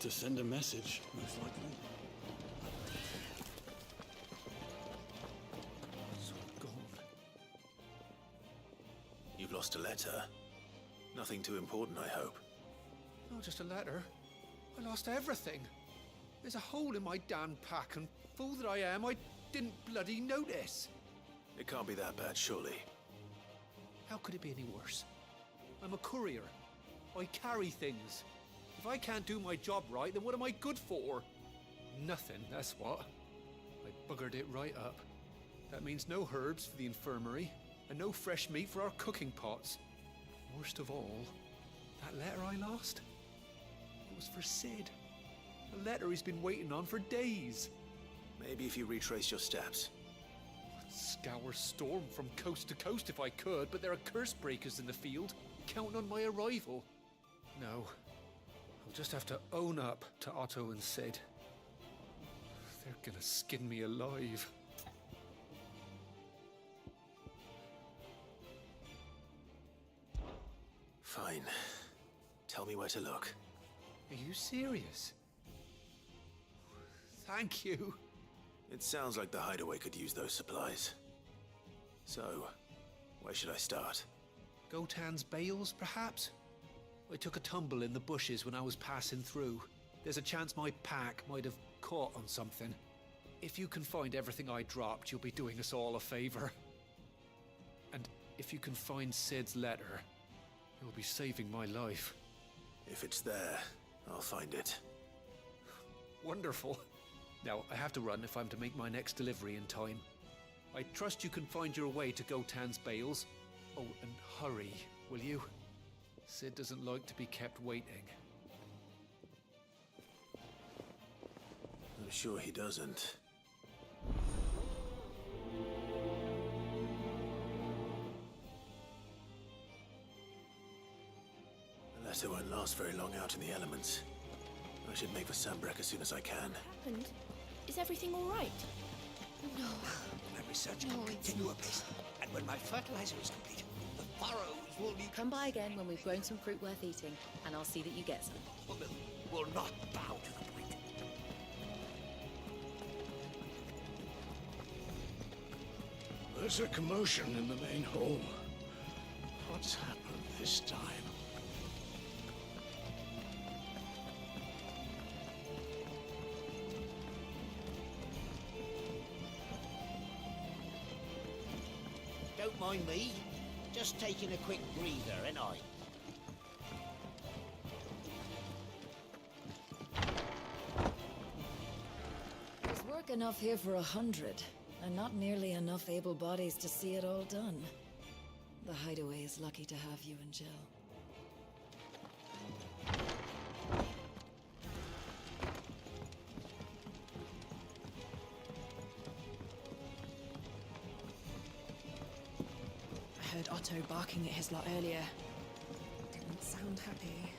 To send a message, most likely. It's all gone. You've lost a letter. Nothing too important, I hope. Not just a letter. I lost everything. There's a hole in my damn pack, and fool that I am, I didn't bloody notice. It can't be that bad, surely. How could it be any worse? I'm a courier. I carry things. If I can't do my job right, then what am I good for? Nothing, that's what. I buggered it right up. That means no herbs for the infirmary, and no fresh meat for our cooking pots. Worst of all, that letter I lost, it was for Sid. A letter he's been waiting on for days. Maybe if you retrace your steps. I'd scour Storm from coast to coast if I could, but there are curse breakers in the field, counting on my arrival. No, I'll just have to own up to Otto and Sid. They're gonna skin me alive. Fine. Tell me where to look. Are you serious? Thank you. It sounds like the hideaway could use those supplies. So, where should I start? Gotan's bales, perhaps? I took a tumble in the bushes when I was passing through. There's a chance my pack might have caught on something. If you can find everything I dropped, you'll be doing us all a favor. And if you can find Sid's letter, you'll be saving my life. If it's there, I'll find it. Wonderful. Now, I have to run if I'm to make my next delivery in time. I trust you can find your way to Gotan's bales. Oh, and hurry, will you? Sid doesn't like to be kept waiting. I'm sure he doesn't. The letter won't last very long out in the elements. I should make for Sambrek as soon as I can. What happened? Is everything all right? No. My research will continue apace, and when my fertilizer is complete, the furrows will be... Come by again when we've grown some fruit worth eating, and I'll see that you get some. will not bow to the point. There's a commotion in the main hall. What's happened this time? Don't mind me. Just taking a quick breather, ain't I? There's work enough here for 100, and not nearly enough able bodies to see it all done. The hideaway is lucky to have you and Jill. I heard Otto barking at his lot earlier. Didn't sound happy.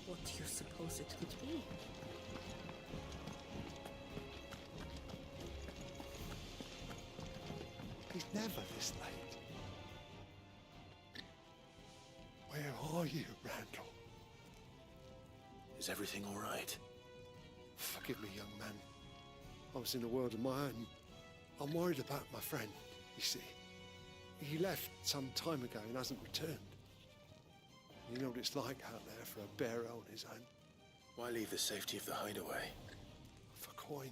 What do you suppose it could be? He's never this late. Where are you, Randall? Is everything all right? Forgive me, young man. I was in a world of my own. I'm worried about my friend, you see. He left some time ago and hasn't returned. You know what it's like out there for a bearer on his own. Why leave the safety of the hideaway? For coin.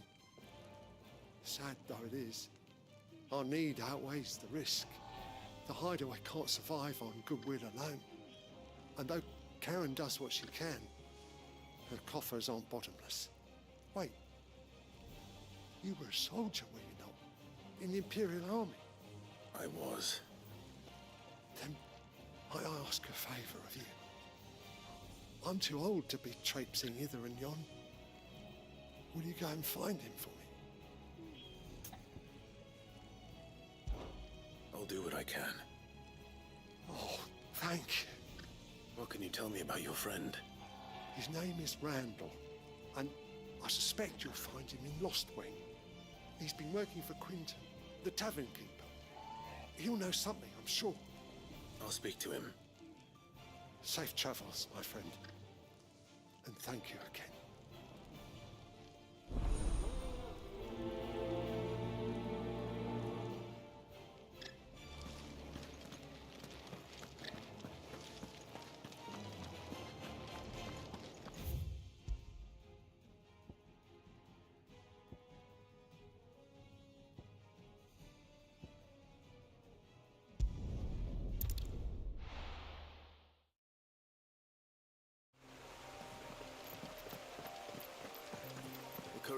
Sad though it is, our need outweighs the risk. The hideaway can't survive on goodwill alone. And though Karen does what she can, her coffers aren't bottomless. Wait, you were a soldier, were you not? In the Imperial Army? I was. Then I ask a favour of you. I'm too old to be traipsing hither and yon. Will you go and find him for me? I'll do what I can. Oh, thank you. What can you tell me about your friend? His name is Randall, and I suspect you'll find him in Lost Wing. He's been working for Quinton, the tavern keeper. He'll know something, I'm sure. I'll speak to him. Safe travels, my friend. And thank you again.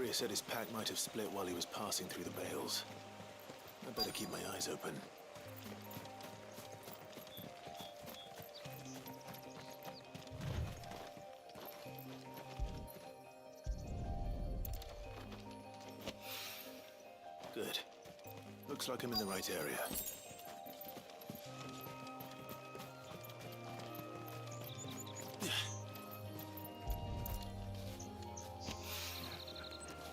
courier said his pack might have split while he was passing through the bales. I'd better keep my eyes open. Good. Looks like I'm in the right area.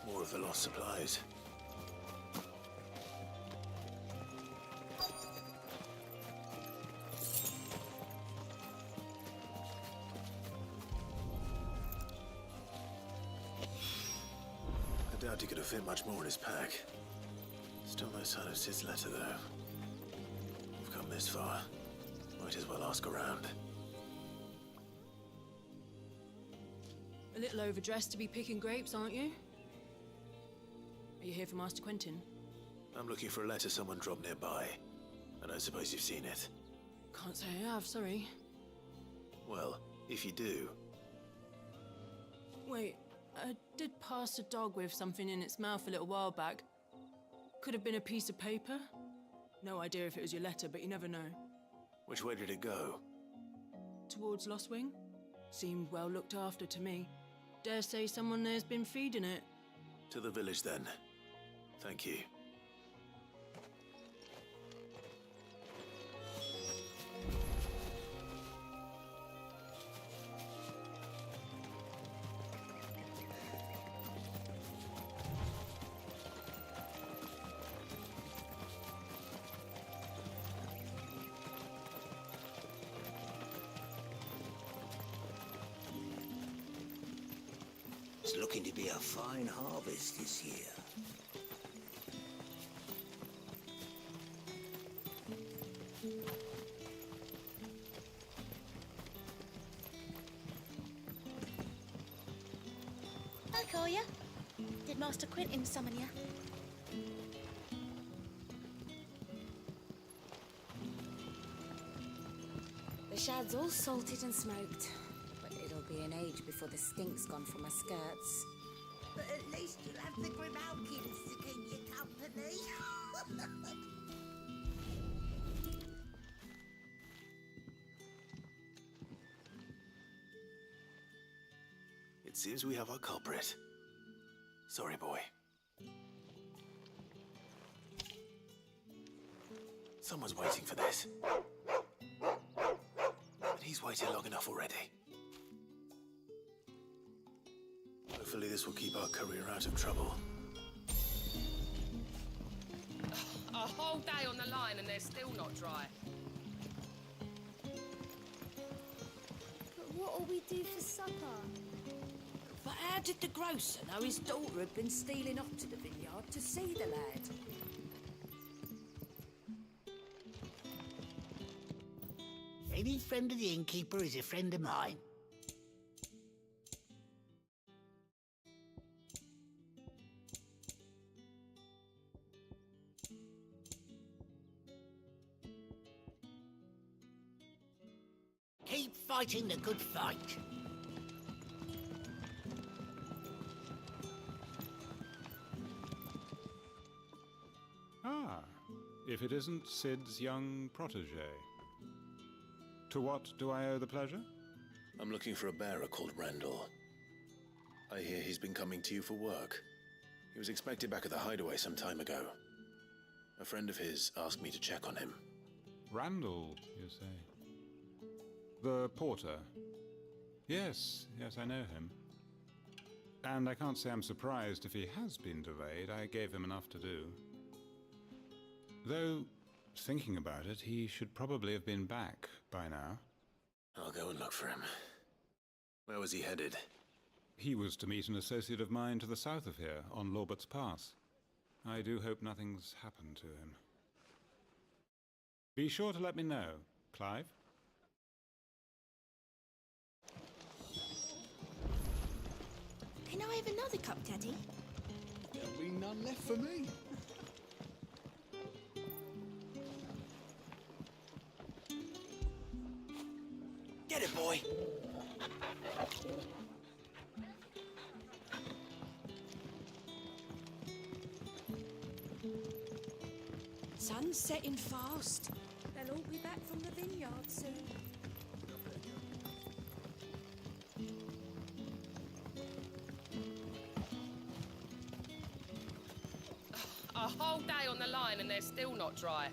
More of the lost supplies. I doubt he could have fit much more in his pack. Still no sign of Sid's letter, though. We've come this far. Might as well ask around. A little overdressed to be picking grapes, aren't you? Are you here for Master Quentin? I'm looking for a letter someone dropped nearby. I don't suppose you've seen it. Can't say I have, sorry. Well, if you do, Wait, I did pass a dog with something in its mouth a little while back. Could have been a piece of paper. No idea if it was your letter, but you never know. which way did it go? Towards Lost Wing? Seemed well looked after to me. Dare say someone there's been feeding it. To the village, then. Thank you. It's looking to be a fine harvest this year. Hi, Collier. Did Master Quentin summon you? The shad's all salted and smoked, but it'll be an age before the stink's gone from my skirts. But at least you'll have the Grimalkins to keep you company. It seems we have our culprit. Sorry, boy. Someone's waiting for this. And he's waited long enough already. Hopefully this will keep our courier out of trouble. A whole day on the line and they're still not dry. But what'll we do for supper? But how did the grocer know his daughter had been stealing off to the vineyard to see the lad? Any friend of the innkeeper is a friend of mine. Keep fighting the good fight. Ah, if it isn't Sid's young protege. To what do I owe the pleasure? I'm looking for a bearer called Randall. I hear he's been coming to you for work. He was expected back at the hideaway some time ago. A friend of his asked me to check on him. Randall, you say? The porter? Yes, I know him. And I can't say I'm surprised if he has been delayed. I gave him enough to do. Though, thinking about it, he should probably have been back by now. I'll go and look for him. Where was he headed? He was to meet an associate of mine to the south of here, on Lorbert's Pass. I do hope nothing's happened to him. Be sure to let me know, Clive. Can I have another cup, Daddy? There'll be none left for me. Get it, boy. sun's setting fast. They'll all be back from the vineyard soon. A whole day on the line and they're still not dry.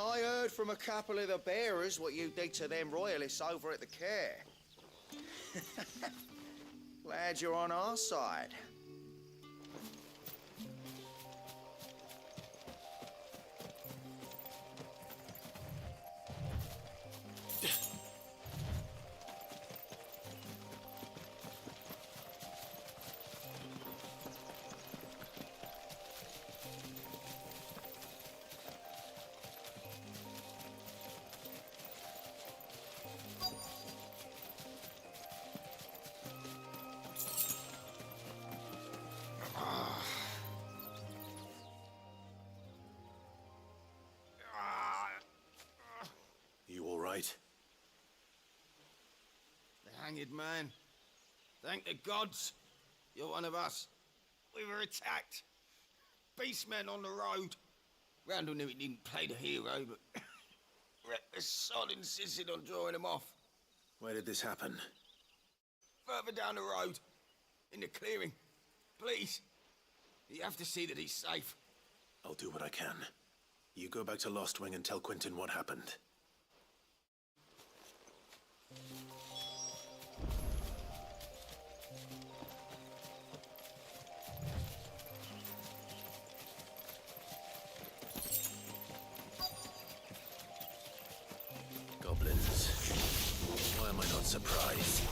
I heard from a couple of the bearers what you did to them royalists over at the care. Glad you're on our side. You all right? The hanged man. Thank the gods. You're one of us. We were attacked. Beastmen on the road. Randall knew he didn't play the hero, but the sod insisted on drawing him off. Where did this happen? Further down the road. In the clearing. Please. You have to see that he's safe. I'll do what I can. You go back to Lost Wing and tell Quentin what happened. Goblins. Why am I not surprised?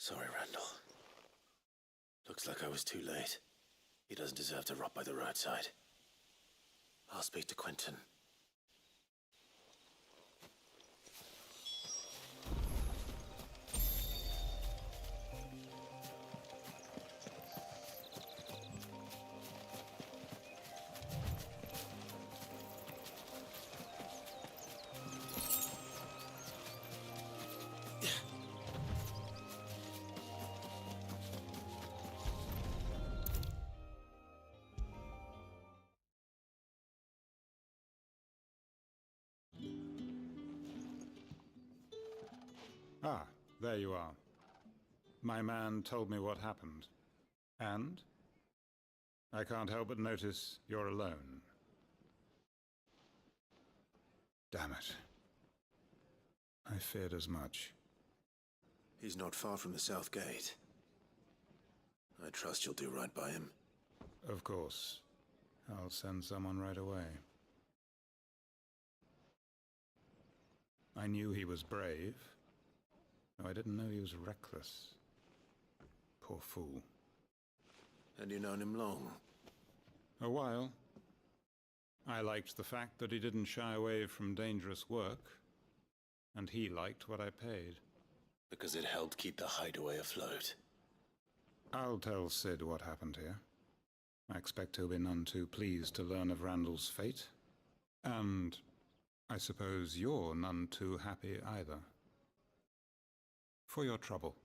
Sorry, Randall. Looks like I was too late. He doesn't deserve to rot by the roadside. I'll speak to Quentin. Ah, there you are. My man told me what happened. And? I can't help but notice you're alone. Damn it. I feared as much. He's not far from the South Gate. I trust you'll do right by him. Of course. I'll send someone right away. I knew he was brave. No, I didn't know he was reckless. Poor fool. And you known him long? A while. I liked the fact that he didn't shy away from dangerous work, and he liked what I paid. Because it helped keep the hideaway afloat. I'll tell Sid what happened here. I expect he'll be none too pleased to learn of Randall's fate. And I suppose you're none too happy either. For your trouble.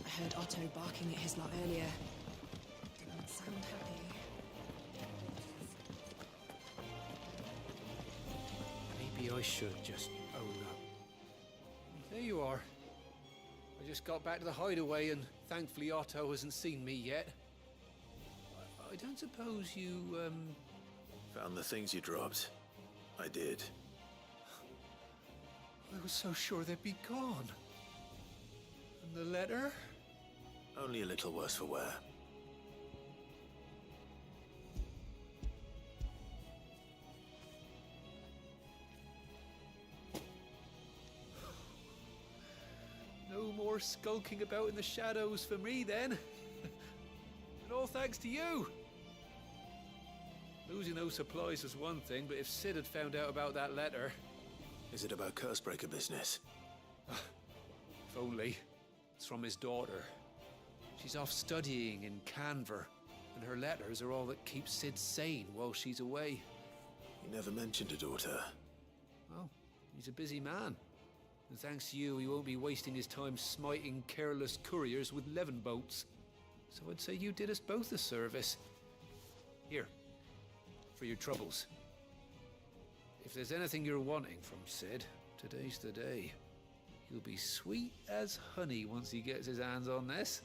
I heard Otto barking at his lot earlier. Didn't sound happy. Maybe I should just own up. There you are. I just got back to the hideaway and thankfully Otto hasn't seen me yet. I don't suppose you, Found the things you dropped. I did. I was so sure they'd be gone. And the letter? Only a little worse for wear. No more skulking about in the shadows for me then. And all thanks to you. Losing those supplies was one thing, but if Sid had found out about that letter... Is it about Cursebreaker business? If only. It's from his daughter. She's off studying in Canver, and her letters are all that keep Sid sane while she's away. He never mentioned a daughter. Well, he's a busy man. And thanks to you, he won't be wasting his time smiting careless couriers with levin boats. So I'd say you did us both a service. Here, for your troubles. If there's anything you're wanting from Sid, today's the day. He'll be sweet as honey once he gets his hands on this.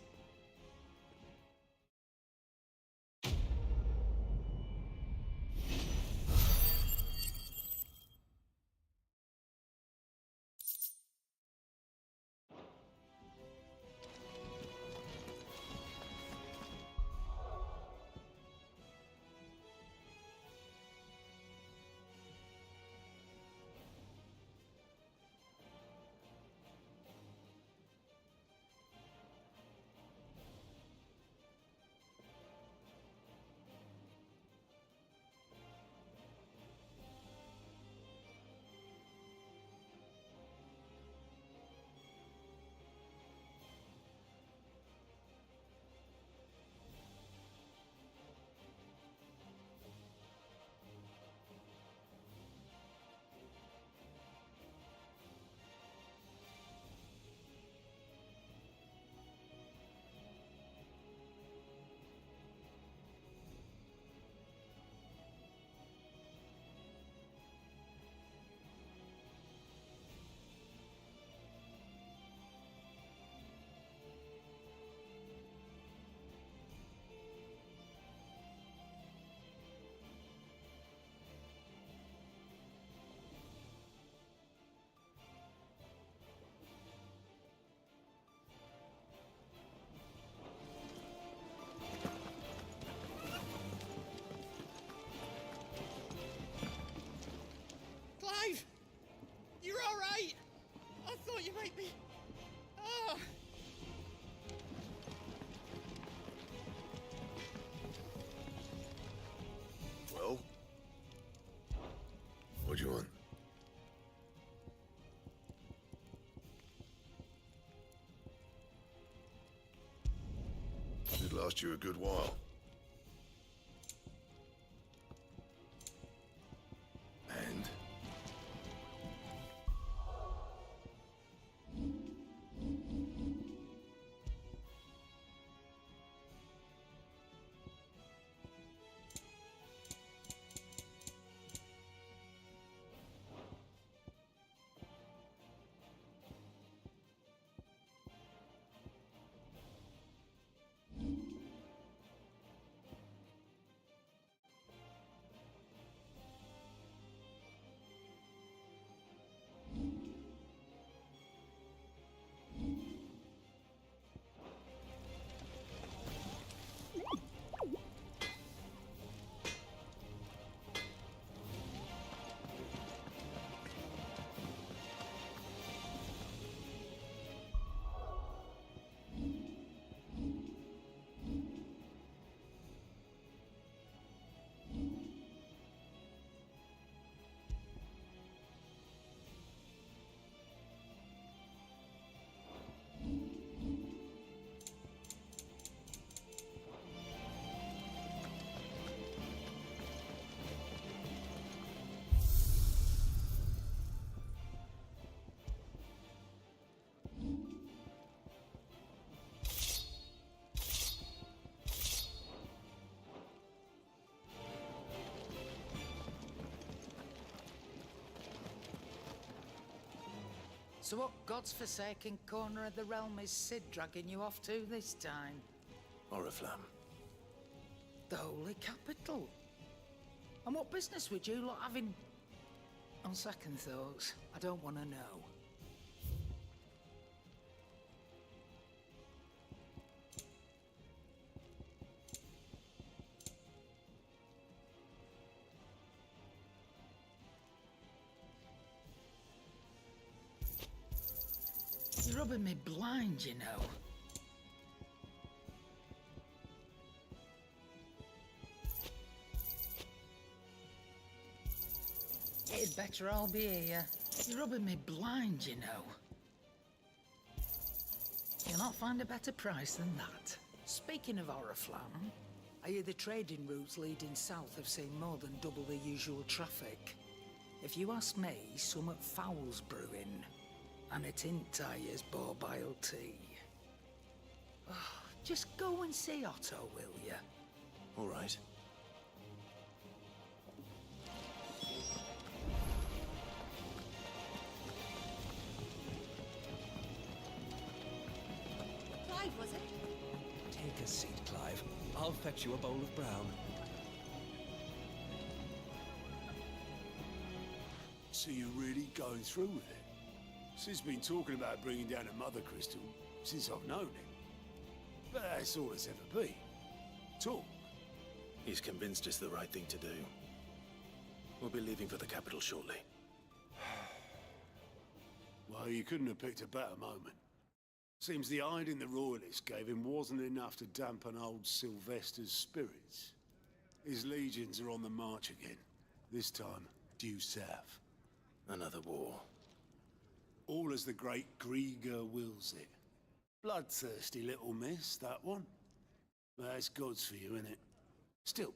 What do you want? It'd last you a good while. And? So what God's forsaken corner of the realm is Sid dragging you off to this time? Oriflamme. The Holy Capital. And what business would you lot having? On second thoughts, I don't want to know. You're rubbing me blind, you know. It'd better all be here. You're rubbing me blind, you know. You'll not find a better price than that. Speaking of Oriflamme, I hear the trading routes leading south have seen more than double the usual traffic. If you ask me, summat foul's brewing. And it ain't Tyre's borbile tea. Oh, just go and see Otto, will you? All right. Clive, was it? Take a seat, Clive. I'll fetch you a bowl of brown. So you're really going through with it? Sid's been talking about bringing down a mother crystal since I've known him. But that's all it's ever been. Talk. He's convinced it's the right thing to do. We'll be leaving for the capital shortly. Well, you couldn't have picked a better moment. Seems the hiding the Royalists gave him wasn't enough to dampen old Sylvester's spirits. His legions are on the march again. This time, due south. Another war. All as the great Grieger wills it. Bloodthirsty little miss, that one. But that's God's for you, innit? Still,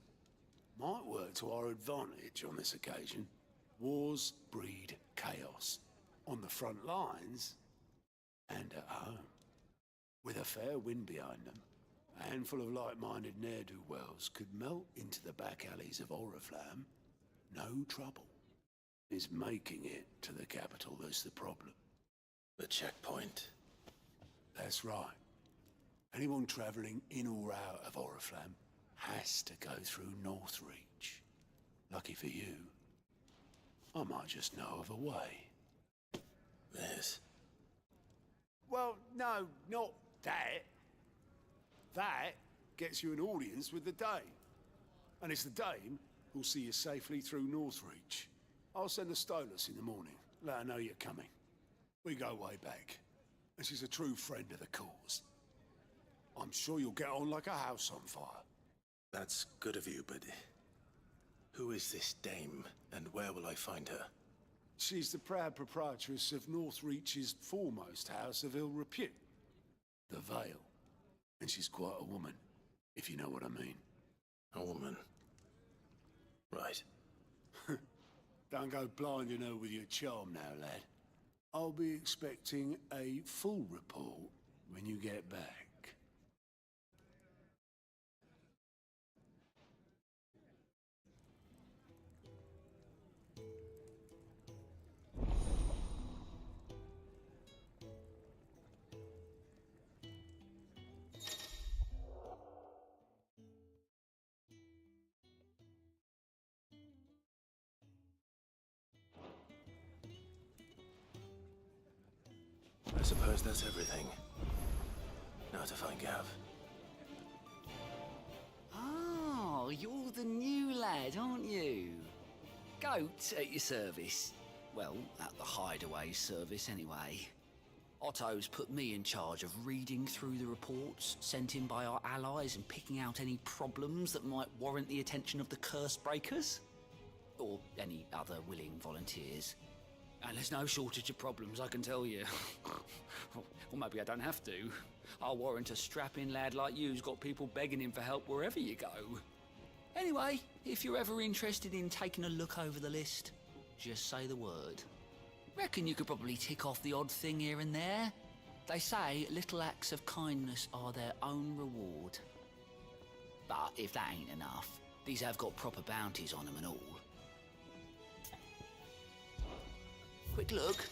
might work to our advantage on this occasion. Wars breed chaos. On the front lines, and at home. With a fair wind behind them, a handful of like-minded ne'er-do-wells could melt into the back alleys of Oriflamme. No trouble. It's making it to the capital that's the problem. The checkpoint. That's right. Anyone travelling in or out of Oriflamme has to go through Northreach. Lucky for you, I might just know of a way. This? Well, no, not that. That gets you an audience with the Dame. And it's the Dame who'll see you safely through Northreach. I'll send the Stolas in the morning, let her know you're coming. We go way back, and she's a true friend of the cause. I'm sure you'll get on like a house on fire. That's good of you, but Who is this dame, and where will I find her? She's the proud proprietress of Northreach's foremost house of ill repute, the Vale. And she's quite a woman, if you know what I mean. A woman. Right. Don't go blinding her with your charm now, lad. I'll be expecting a full report when you get back. I suppose that's everything. Now to find Gav. Oh, you're the new lad, aren't you? Goat at your service. Well, at the hideaway service anyway. Otto's put me in charge of reading through the reports sent in by our allies and picking out any problems that might warrant the attention of the curse breakers. Or any other willing volunteers. And there's no shortage of problems, I can tell you. Or maybe I don't have to. I'll warrant a strapping lad like you's got people begging him for help wherever you go. Anyway, if you're ever interested in taking a look over the list, just say the word. Reckon you could probably tick off the odd thing here and there. They say little acts of kindness are their own reward. But if that ain't enough, these have got proper bounties on them and all. Quick look.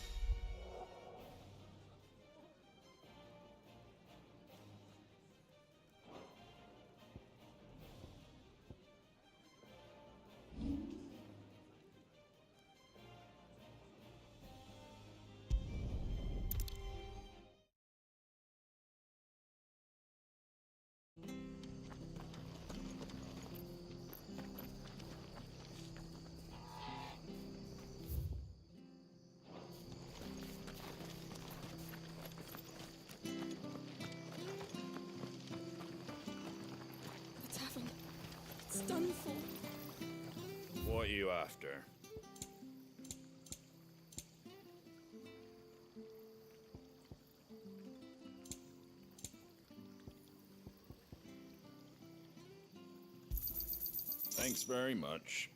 It's done for. What are you after? Thanks very much.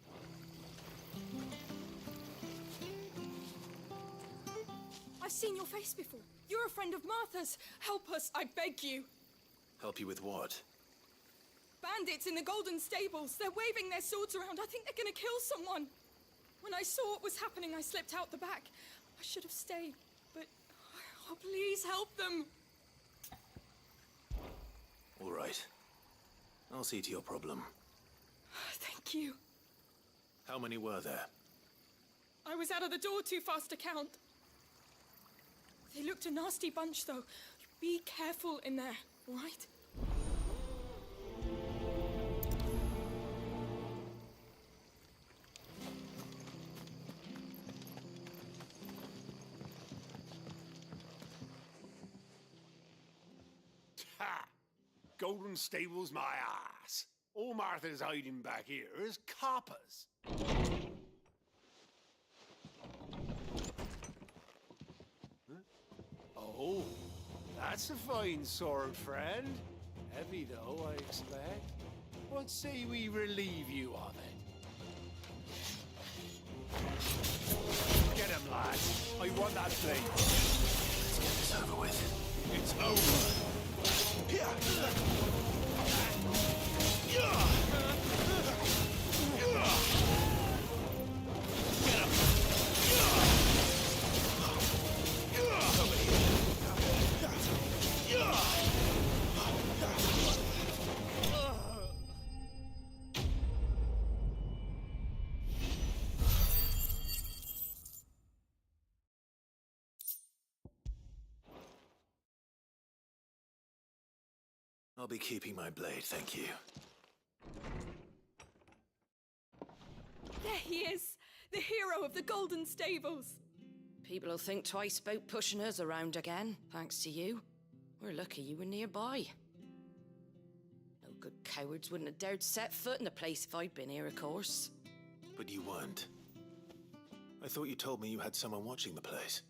I've seen your face before. You're a friend of Martha's. Help us, I beg you. Help you with what? Bandits in the Golden Stables. They're waving their swords around. I think they're gonna kill someone. When I saw what was happening, I slipped out the back. I should have stayed, but... Oh, please help them. All right. I'll see to your problem. Thank you. How many were there? I was out of the door too fast to count. They looked a nasty bunch, though. Be careful in there, all right? Ha! Golden Stables, my ass. All Martha's hiding back here is coppers. Huh? Oh, that's a fine sword, friend. Heavy, though, I expect. What say we relieve you of it? Get him, lads. I want that blade. Let's get this over with. It's over. I'll be keeping my blade, thank you. There he is, the hero of the Golden Stables. People will think twice about pushing us around again, thanks to you. We're lucky you were nearby. No good cowards wouldn't have dared set foot in the place if I'd been here, of course. weren't. I thought you told me you had someone watching the place.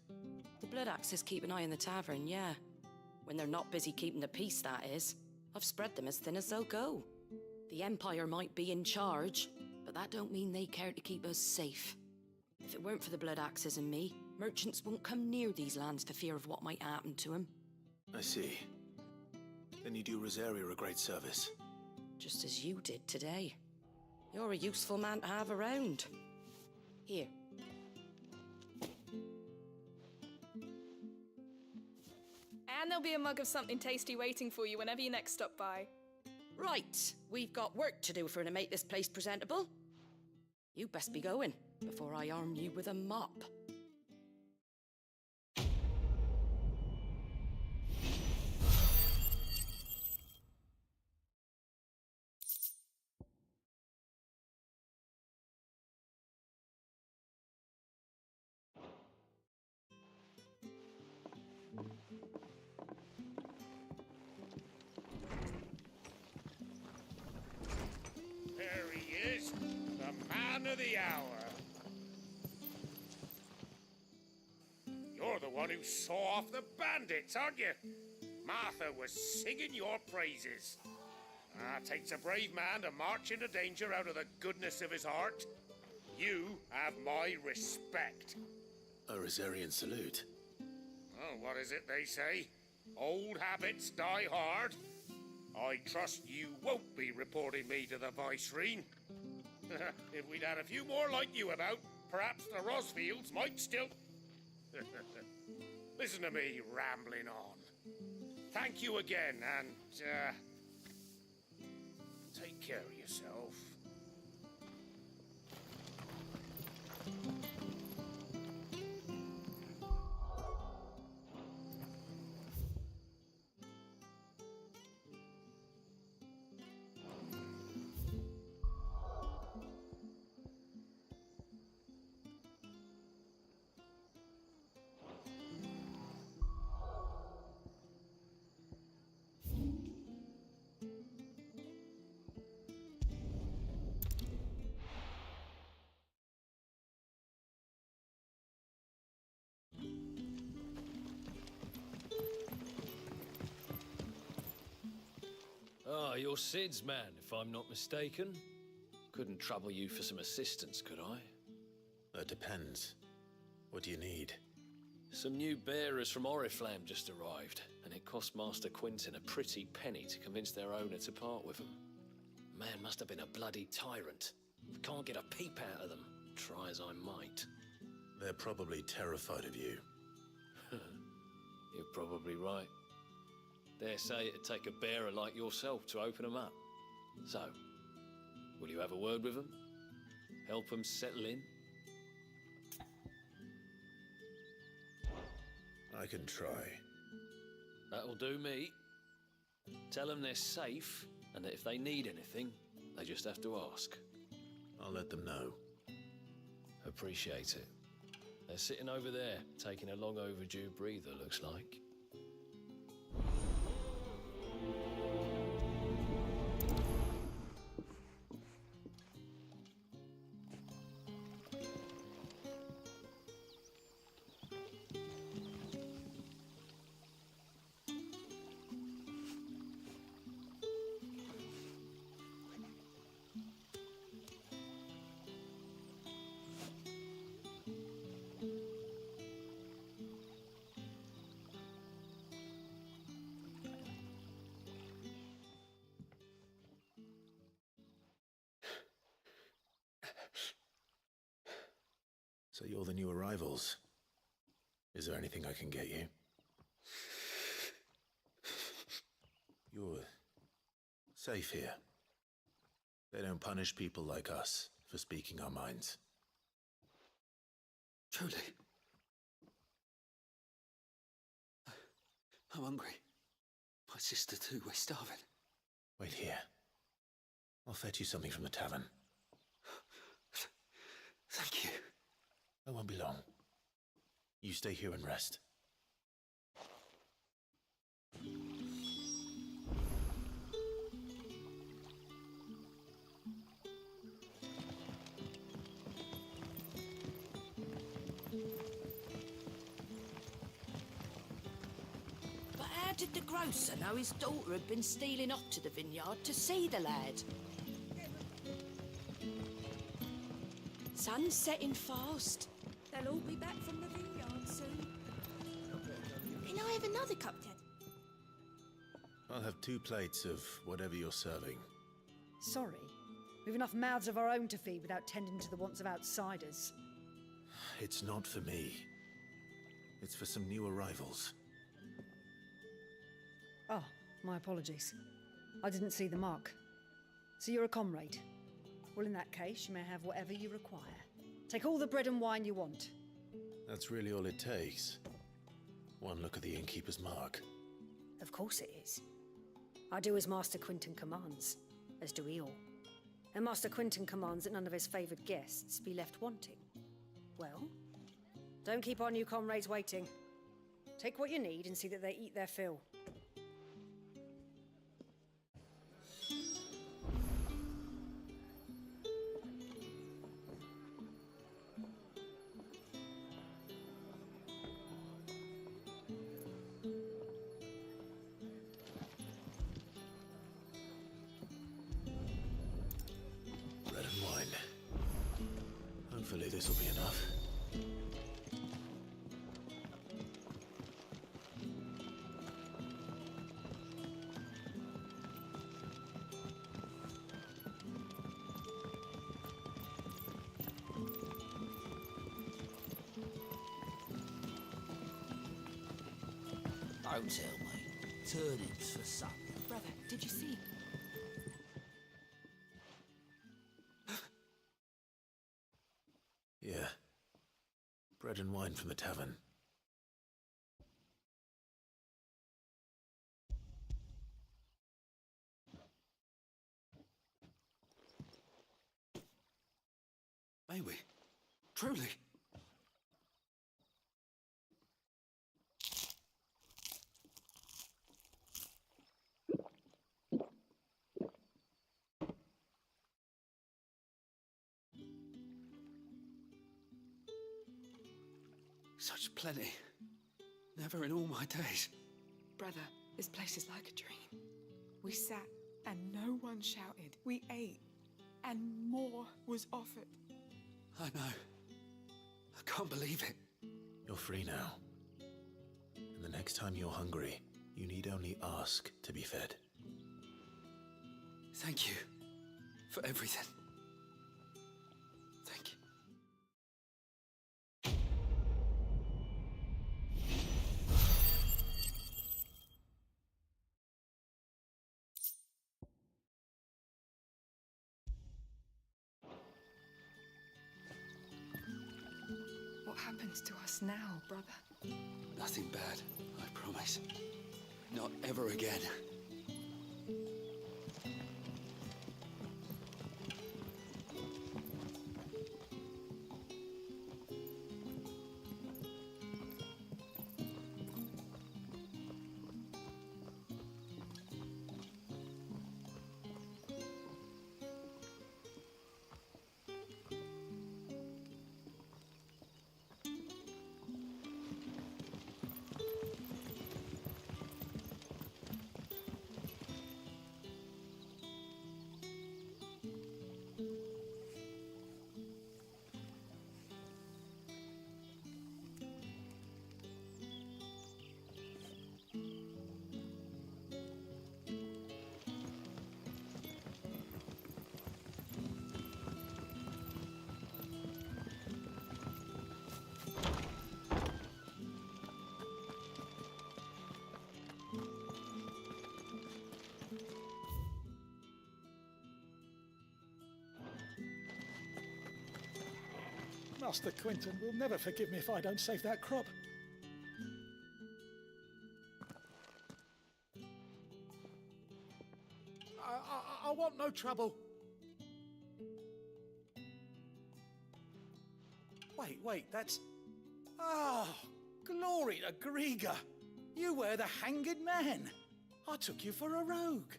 The Blood Axes keep an eye on the tavern, yeah. When they're not busy keeping the peace, that is. I've spread them as thin as they'll go. The Empire might be in charge, but that don't mean they care to keep us safe. If it weren't for the Blood Axes and me, merchants won't come near these lands for fear of what might happen to them. I see. Then you do Rosaria a great service. Just as you did today. You're a useful man to have around. Here. And there'll be a mug of something tasty waiting for you whenever you next stop by. Right, we've got work to do for to make this place presentable. You best be going before I arm you with a mop. There he is, the man of the hour. You're the one who saw off the bandits, aren't you? Martha was singing your praises. Takes a brave man to march into danger out of the goodness of his heart. You have my respect. A Rosarian salute. Oh, what is it they say? Old habits die hard. I trust you won't be reporting me to the Viceroy. If we'd had a few more like you about, perhaps the Rosfields might still... Listen to me rambling on. Thank you again, and, take care of yourself. Ah, you're Sid's man, if I'm not mistaken. Couldn't trouble you for some assistance, could I? That depends. What do you need? Some new bearers from Oriflamme just arrived, and it cost Master Quinton a pretty penny to convince their owner to part with them. Man must have been a bloody tyrant. Can't get a peep out of them, try as I might. They're probably terrified of you. You're probably right. Dare say it'd take a bearer like yourself to open them up. So, will you have a word with them? Help them settle in? I can try. That'll do me. Tell them they're safe, and that if they need anything, they just have to ask. I'll let them know. Appreciate it. They're sitting over there, taking a long overdue breather, looks like. So you're the new arrivals. Is there anything I can get you? You're safe here. They don't punish people like us for speaking our minds. Truly. I'm hungry. My sister too, we're starving. Wait here. I'll fetch you something from the tavern. Thank you. I won't be long. You stay here and rest. grocer know his daughter had been stealing off to the vineyard to see the lad. Sun's setting fast. They'll all be back from the vineyard soon. Can I have another cup, Ted? I'll have 2 plates of whatever you're serving. Sorry. We've enough mouths of our own to feed without tending to the wants of outsiders. It's not for me. It's for some new arrivals. Oh, my apologies. I didn't see the mark. So you're a comrade? Well, in that case, you may have whatever you require. Take all the bread and wine you want. That's really all it takes. One look at the innkeeper's mark. Of course it is. I do as Master Quinton commands, as do we all. And Master Quinton commands that none of his favoured guests be left wanting. Well, don't keep our new comrades waiting. Take what you need and see that they eat their fill. Bread and wine. Hopefully this will be enough. Don't tell me. Turnips for supper. Brother, did you see? Yeah. Bread and wine from the tavern. May we? Truly? Such plenty. Never in all my days. Brother, this place is like a dream. We sat and no one shouted. We ate and more was offered. I know. I can't believe it. You're free now. And the next time you're hungry, you need only ask to be fed. Thank you for everything. Thank you. What happens to us now, brother? Nothing bad, I promise. Not ever again. Master Quinton will never forgive me if I don't save that crop. I want no trouble. Wait, that's... Ah, glory to Griga. You were the hanged man. I took you for a rogue.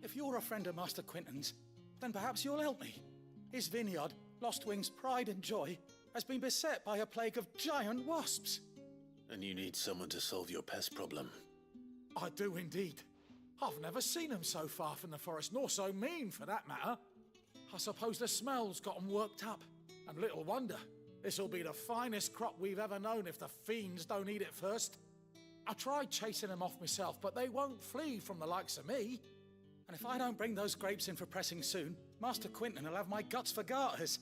If you're a friend of Master Quinton's, then perhaps you'll help me. His vineyard, Lostwing's pride and joy, has been beset by a plague of giant wasps. And you need someone to solve your pest problem. I do indeed. I've never seen them so far from the forest, nor so mean, for that matter. I suppose the smell's got 'em worked up. And little wonder. This'll be the finest crop we've ever known if the fiends don't eat it first. I tried chasing them off myself, but they won't flee from the likes of me. And if I don't bring those grapes in for pressing soon, Master Quinton will have my guts for garters.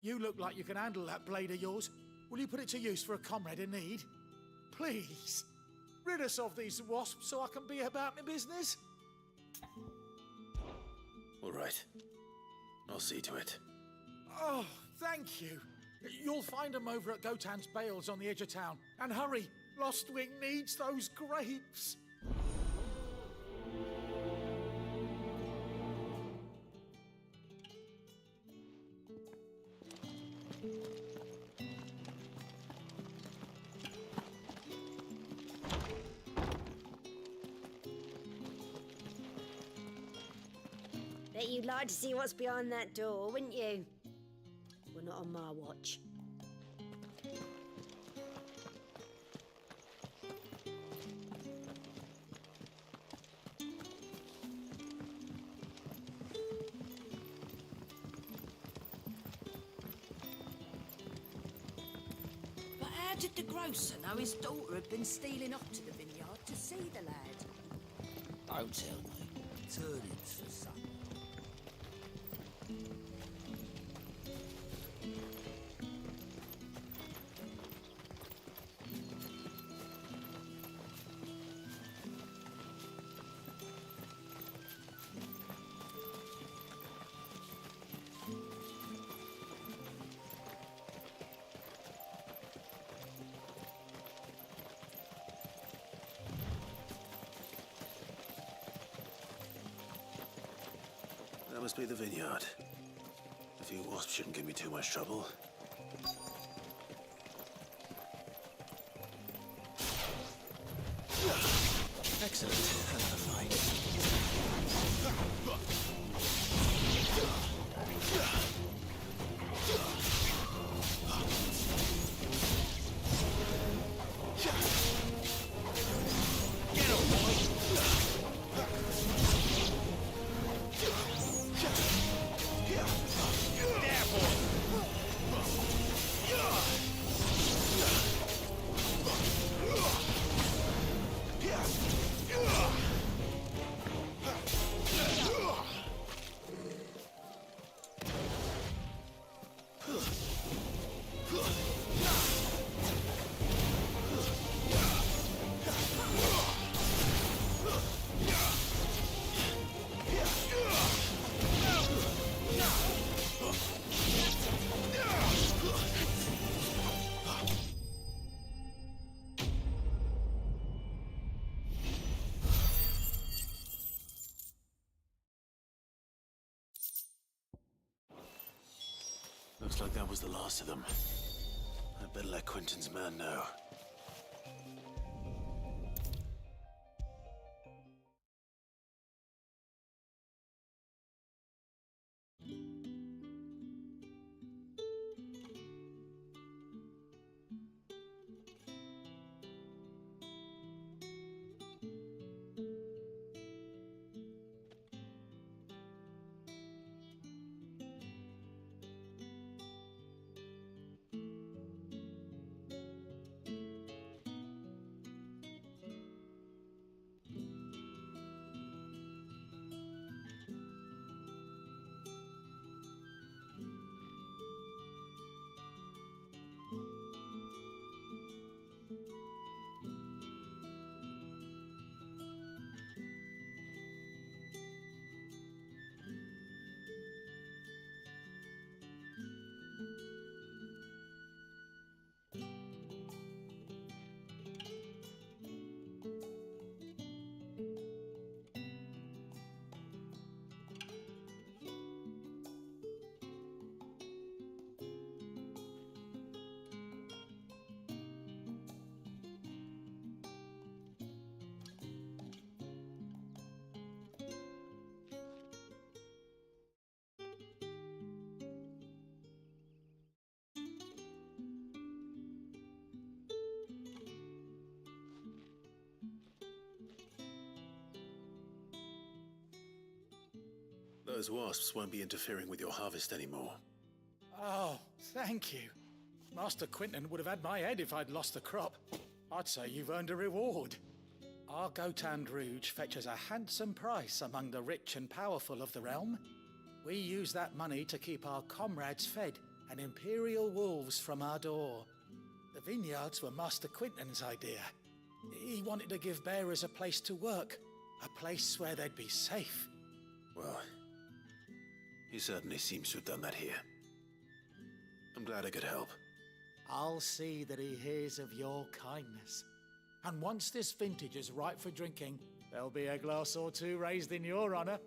You look like you can handle that blade of yours. Will you put it to use for a comrade in need? Please, rid us of these wasps so I can be about my business. All right. I'll see to it. Oh, thank you. You'll find them over at Gotan's Bales on the edge of town. And hurry, Lostwing needs those grapes. Bet you'd like to see what's behind that door, wouldn't you? Well, not on my watch. But how did the grocer know his daughter had been stealing off to the vineyard to see the lad? Don't tell me. Turnings for some. That must be the vineyard. A few wasps shouldn't give me too much trouble. Excellent. Another fight. Get him, boy! Looks like that was the last of them. I'd better let Quinton's man know. Those wasps won't be interfering with your harvest anymore. Oh, thank you. Master Quinton would have had my head if I'd lost the crop. I'd say you've earned a reward. Our Gotand Rouge fetches a handsome price among the rich and powerful of the realm. We use that money to keep our comrades fed and imperial wolves from our door. The vineyards were Master Quinton's idea. He wanted to give bearers a place to work, a place where they'd be safe. Well, he certainly seems to have done that here. I'm glad I could help. I'll see that he hears of your kindness. And once this vintage is ripe for drinking, there'll be a glass or two raised in your honor.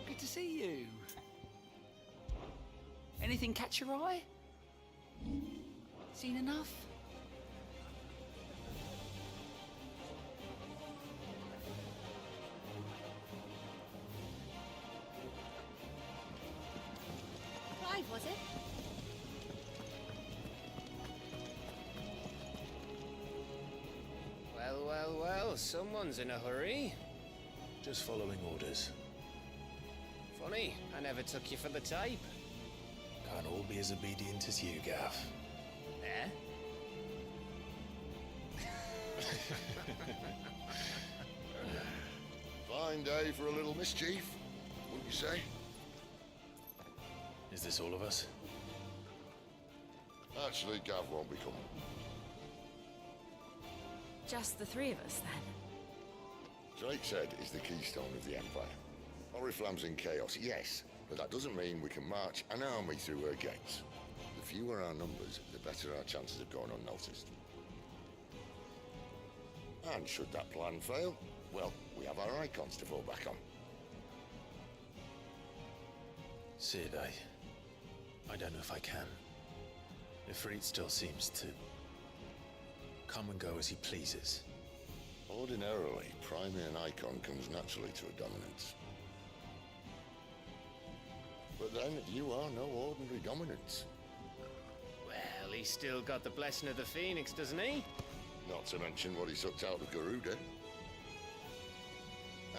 Good to see you. Anything catch your eye? Seen enough? Clive, was it? Well, well, well, someone's in a hurry. Just following orders. Funny, I never took you for the type. Can't all be as obedient as you, Gav. Eh? Fine day for a little mischief, wouldn't you say? Is this all of us? Actually, Gav won't be coming. Just the three of us, then? Drake said he's the keystone of the Empire. Oriflamme's in chaos, yes, but that doesn't mean we can march an army through her gates. The fewer our numbers, the better our chances of going unnoticed. And should that plan fail, well, we have our icons to fall back on. Sid, I don't know if I can. Ifrit still seems to come and go as he pleases. Ordinarily, priming an icon comes naturally to a dominance. But then, you are no ordinary dominance. Well, he's still got the blessing of the Phoenix, doesn't he? Not to mention what he sucked out of Garuda.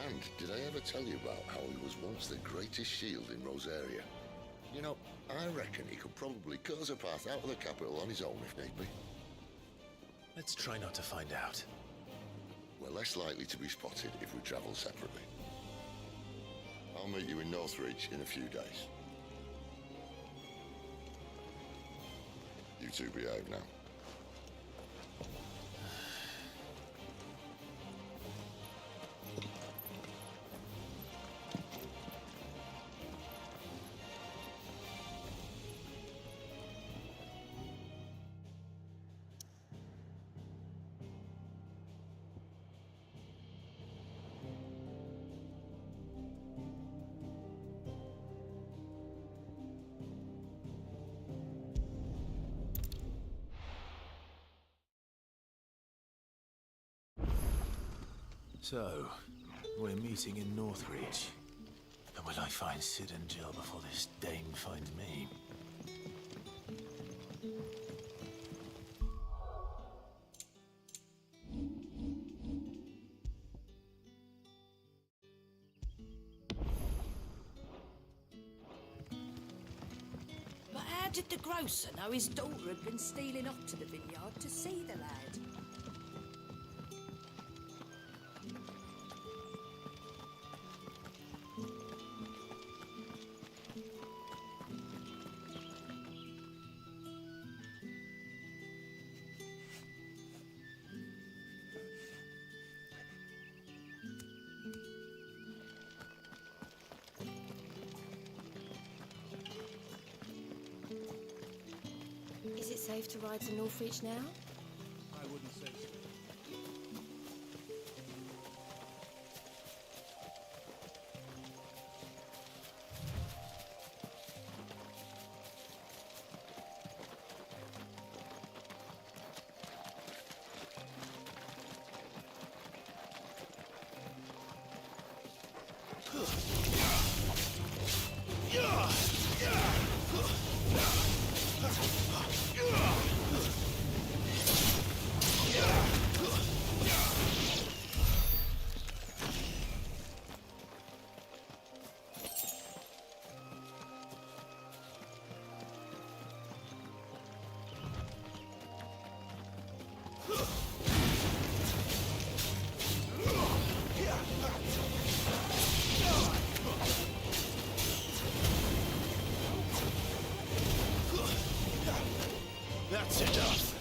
And did I ever tell you about how he was once the greatest shield in Rosaria? You know, I reckon he could probably cut us a path out of the capital on his own if need be. Let's try not to find out. We're less likely to be spotted if we travel separately. I'll meet you in Northridge in a few days. You two behave now. So, we're meeting in Northridge. And will I find Sid and Jill before this dame finds me? But how did the grocer know his daughter had been stealing off to the vineyard to see the lad? Is it safe to ride to Northreach now? I wouldn't say so. That's enough.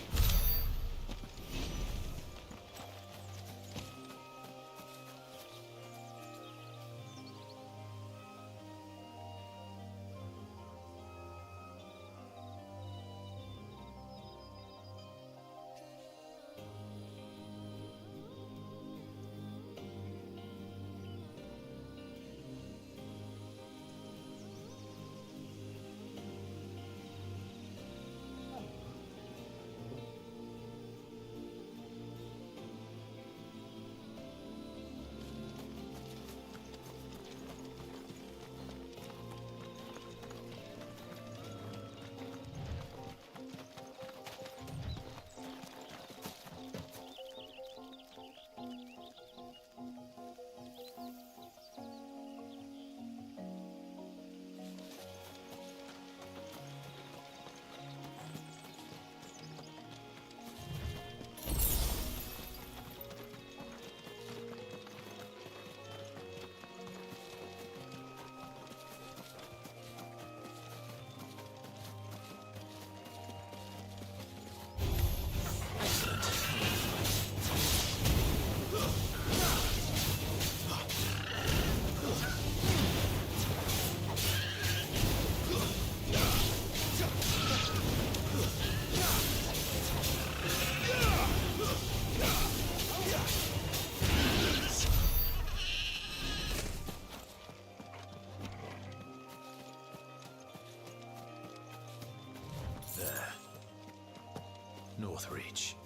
There. Northreach.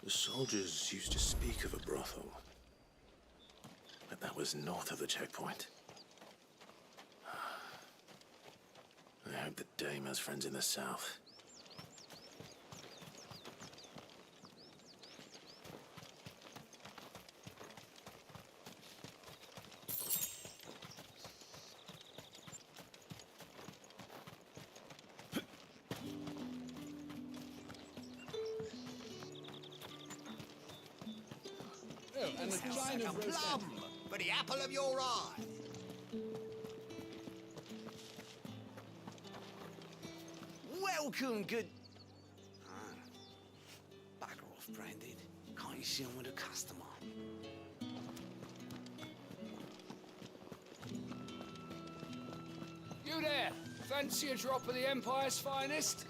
The soldiers used to speak of a brothel, but that was north of the checkpoint. I hope that Dame has friends in the south. And the like a plum for the apple of your eye. Welcome, good. Bugger off, Branded. Can't you see I'm with a customer? You there, fancy a drop of the Empire's finest?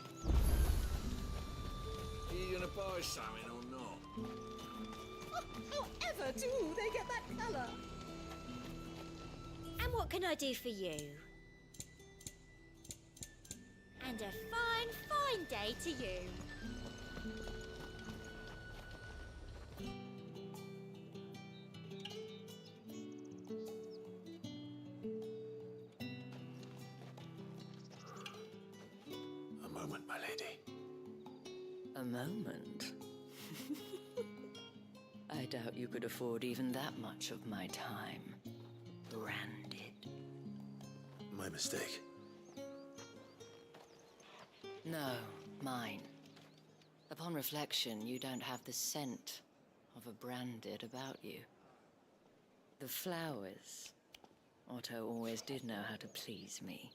Are you gonna buy something or not? However do they get that colour? And what can I do for you? And a fine, fine day to you. A moment, my lady. A moment? I doubt you could afford even that much of my time. Branded. My mistake. No, mine. Upon reflection, you don't have the scent of a branded about you. The flowers. Otto always did know how to please me.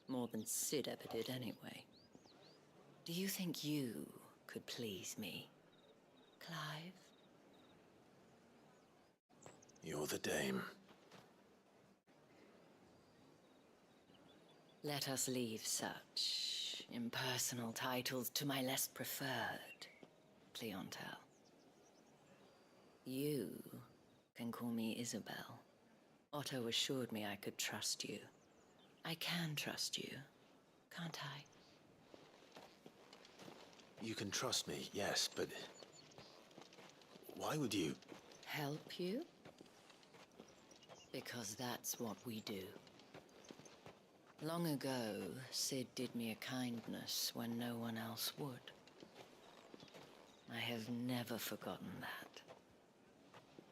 More than Sid ever did anyway. Do you think you could please me, Clive? You're the dame. Let us leave such impersonal titles to my less preferred clientele. You can call me Isabel. Otto assured me I could trust you. I can trust you, can't I? You can trust me, yes, but why would you? Help you? Because that's what we do. Long ago, Sid did me a kindness when no one else would. I have never forgotten that.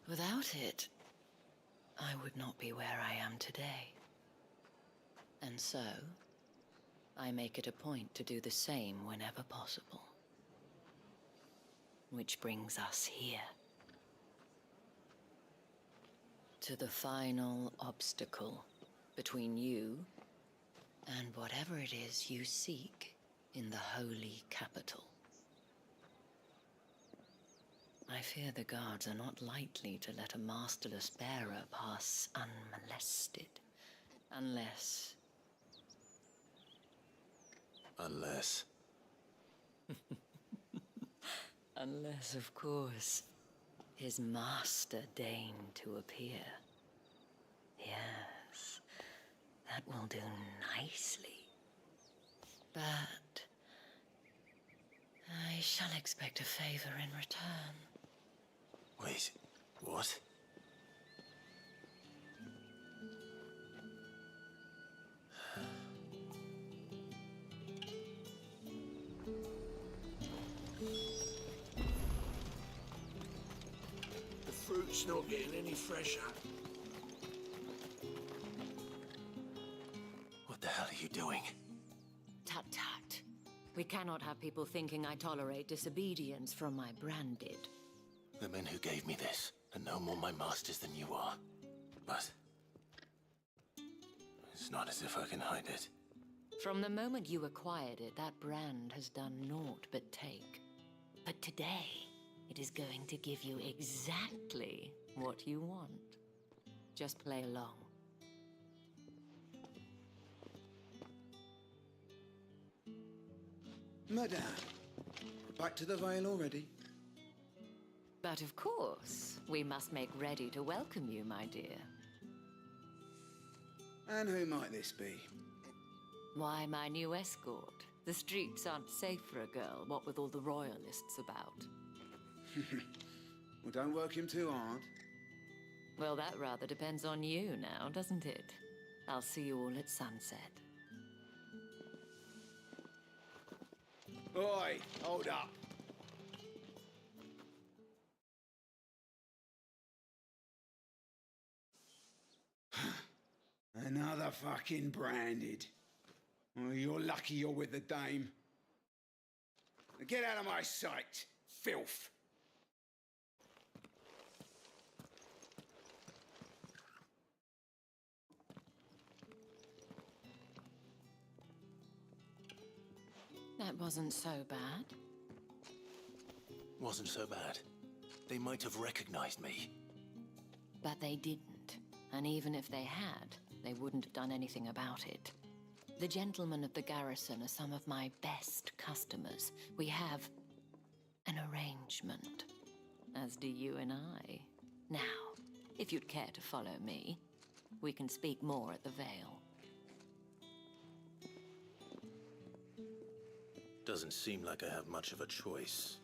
Without it, I would not be where I am today. And so, I make it a point to do the same whenever possible. Which brings us here. To the final obstacle between you and whatever it is you seek in the holy capital. I fear the guards are not likely to let a masterless bearer pass unmolested. Unless... Unless... Unless, of course, his master deigned to appear. Yes, that will do nicely. But I shall expect a favor in return. Wait, what? The fruit's not getting any fresher. What the hell are you doing? Tut tut. We cannot have people thinking I tolerate disobedience from my branded. The men who gave me this are no more my masters than you are. But it's not as if I can hide it. From the moment you acquired it, that brand has done naught but take. But today, it is going to give you exactly what you want. Just play along. Madame, back to the Vale already? But of course, we must make ready to welcome you, my dear. And who might this be? Why, my new escort. The streets aren't safe for a girl, what with all the royalists about. Well, don't work him too hard. Well, that rather depends on you now, doesn't it? I'll see you all at sunset. Oi, hold up. Another fucking branded. Oh, you're lucky you're with the dame. Now get out of my sight, filth. That wasn't so bad. Wasn't so bad. They might have recognized me. But they didn't. And even if they had, they wouldn't have done anything about it. The gentlemen of the garrison are some of my best customers. We have an arrangement, as do you and I. Now, if you'd care to follow me, we can speak more at the Vale. Doesn't seem like I have much of a choice.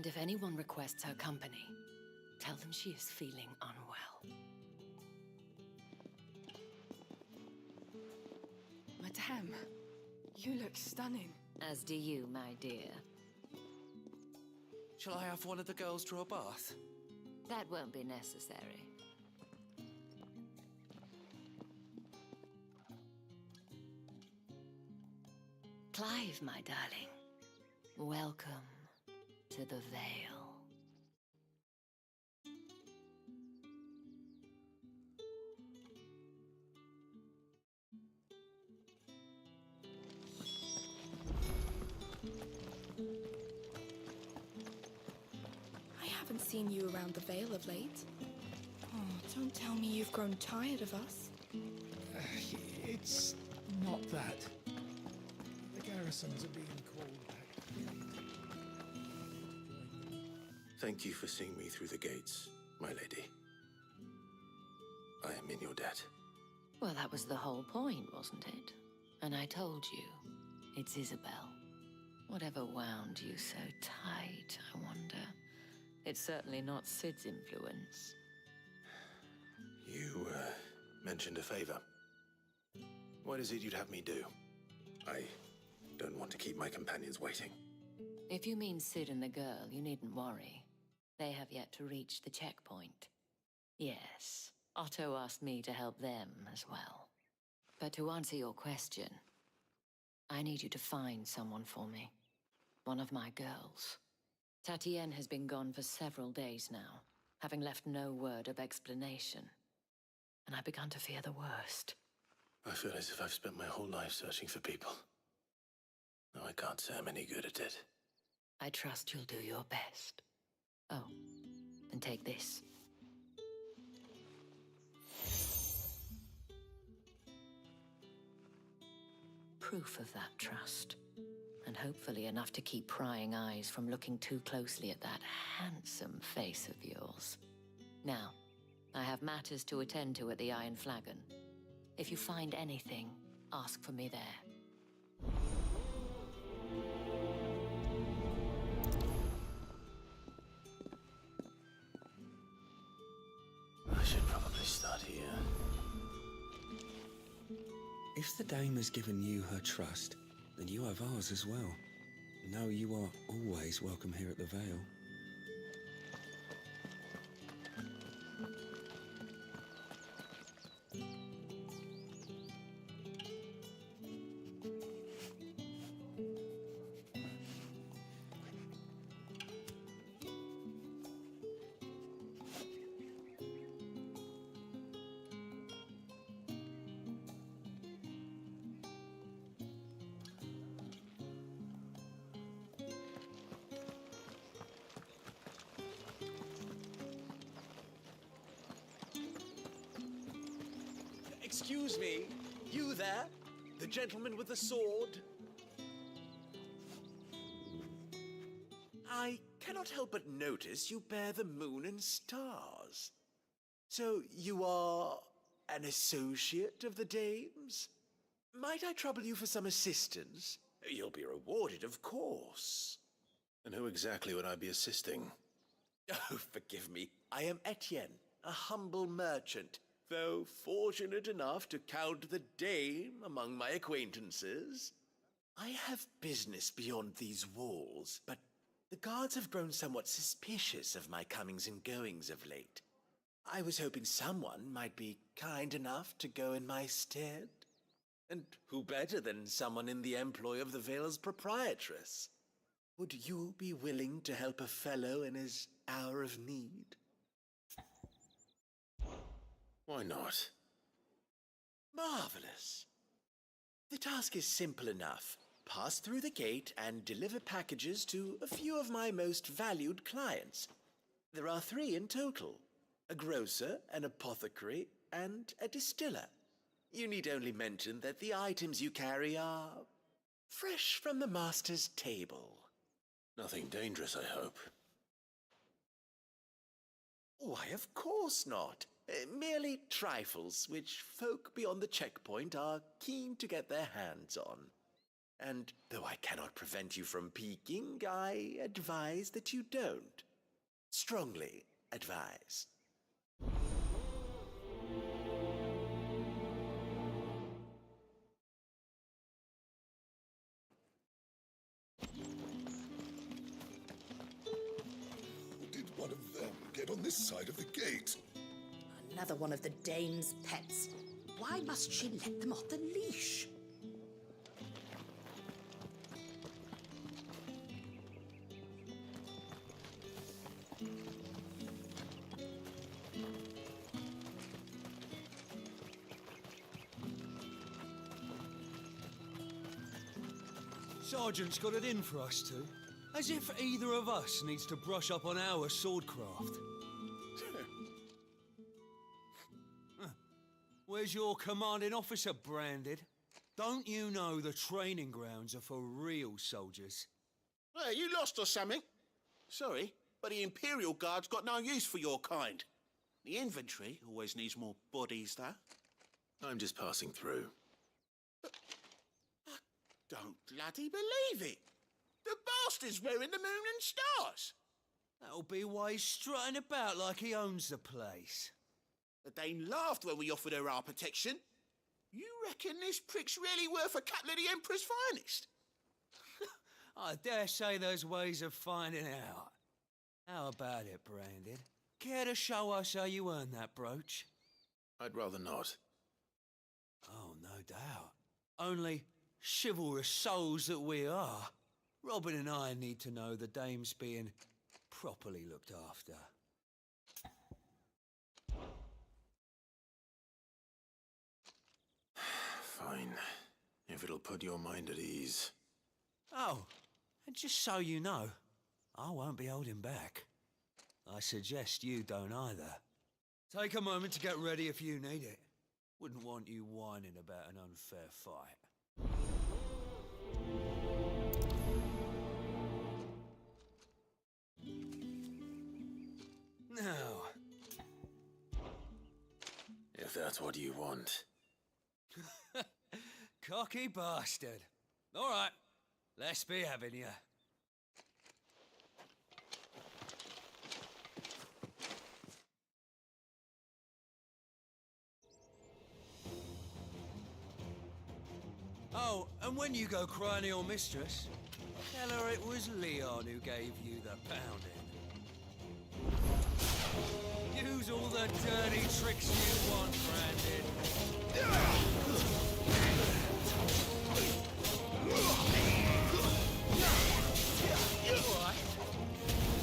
And if anyone requests her company, tell them she is feeling unwell. Madame, you look stunning. As do you, my dear. Shall I have one of the girls draw a bath? That won't be necessary. Clive, my darling. Welcome to the Vale. I haven't seen you around the Vale of late. Oh, don't tell me you've grown tired of us. It's not that. The garrisons are being called back. Thank you for seeing me through the gates, my lady. I am in your debt. Well, that was the whole point, wasn't it? And I told you, it's Isabel. Whatever wound you so tight, I wonder. It's certainly not Sid's influence. You, mentioned a favor. What is it you'd have me do? I don't want to keep my companions waiting. If you mean Sid and the girl, you needn't worry. They have yet to reach the checkpoint. Yes, Otto asked me to help them as well. But to answer your question, I need you to find someone for me. One of my girls. Tatienne has been gone for several days now, having left no word of explanation. And I've begun to fear the worst. I feel as if I've spent my whole life searching for people. No, I can't say I'm any good at it. I trust you'll do your best. Oh, and take this. Proof of that trust. And hopefully enough to keep prying eyes from looking too closely at that handsome face of yours. Now, I have matters to attend to at the Iron Flagon. If you find anything, ask for me there. I should probably start here. If the dame has given you her trust, then you have ours as well. Know you are always welcome here at the Vale. Excuse me, you there? The gentleman with the sword? I cannot help but notice you bear the moon and stars. So you are an associate of the dame's? Might I trouble you for some assistance? You'll be rewarded, of course. And who exactly would I be assisting? Oh, forgive me. I am Etienne, a humble merchant, though fortunate enough to count the dame among my acquaintances. I have business beyond these walls, but the guards have grown somewhat suspicious of my comings and goings of late. I was hoping someone might be kind enough to go in my stead. And who better than someone in the employ of the Vale's proprietress? Would you be willing to help a fellow in his hour of need? Why not? Marvelous. The task is simple enough. Pass through the gate and deliver packages to a few of my most valued clients. There are 3 in total: a grocer, an apothecary, and a distiller. You need only mention that the items you carry are fresh from the master's table. Nothing dangerous, I hope. Why, of course not. Merely trifles which folk beyond the checkpoint are keen to get their hands on. And though I cannot prevent you from peeking, I advise that you don't. Strongly advise. Did one of them get on this side of the gate? Another one of the dame's pets. Why must she let them off the leash? Sergeant's got it in for us two. As if either of us needs to brush up on our swordcraft. Where's your commanding officer branded? Don't you know the training grounds are for real soldiers? Hey, you lost or something? Sorry, but the Imperial Guard's got no use for your kind. The infantry always needs more bodies, though. I'm just passing through. I don't bloody believe it. The bastard's wearing the moon and stars. That'll be why he's strutting about like he owns the place. The Dane laughed when we offered her our protection. You reckon this prick's really worth a couple of the Emperor's finest? I dare say there's ways of finding out. How about it, Branded? Care to show us how you earned that brooch? I'd rather not. Oh, no doubt. Only, chivalrous souls that we are, Robin and I need to know the dame's being properly looked after. Fine. If it'll put your mind at ease. Oh, and just so you know, I won't be holding back. I suggest you don't either. Take a moment to get ready if you need it. Wouldn't want you whining about an unfair fight. Now, if that's what you want. Cocky bastard. All right, let's be having you. Oh, and when you go crying to your mistress, tell her it was Leon who gave you the pounding. Use all the dirty tricks you want, Brandon. Alright.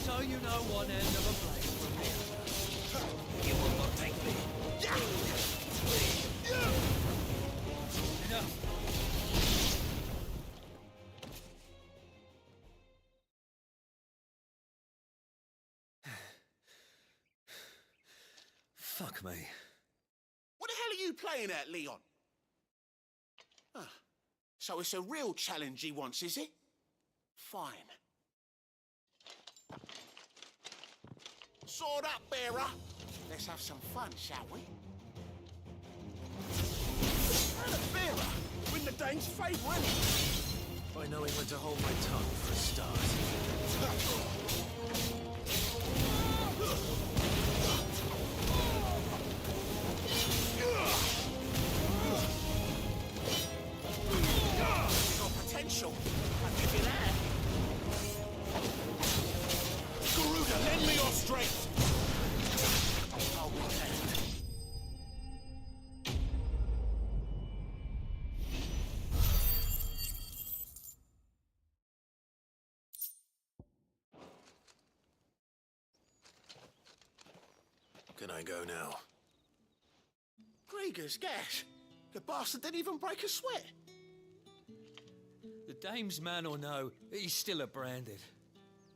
So you know one end of a blade from the other. You will not take me. Enough. Fuck me. What the hell are you playing at, Leon? Ah, so it's a real challenge he wants, is it? Fine. Sword up, bearer. Let's have some fun, shall we? Bearer, win the dame's favour, innit? By knowing when to hold my tongue for a start. Potential. I'll give you that. Garuda, lend me your strength. I'll be damned. Can I go now? Grieger's gas. The bastard didn't even break a sweat. The dame's man or no, he's still a Branded.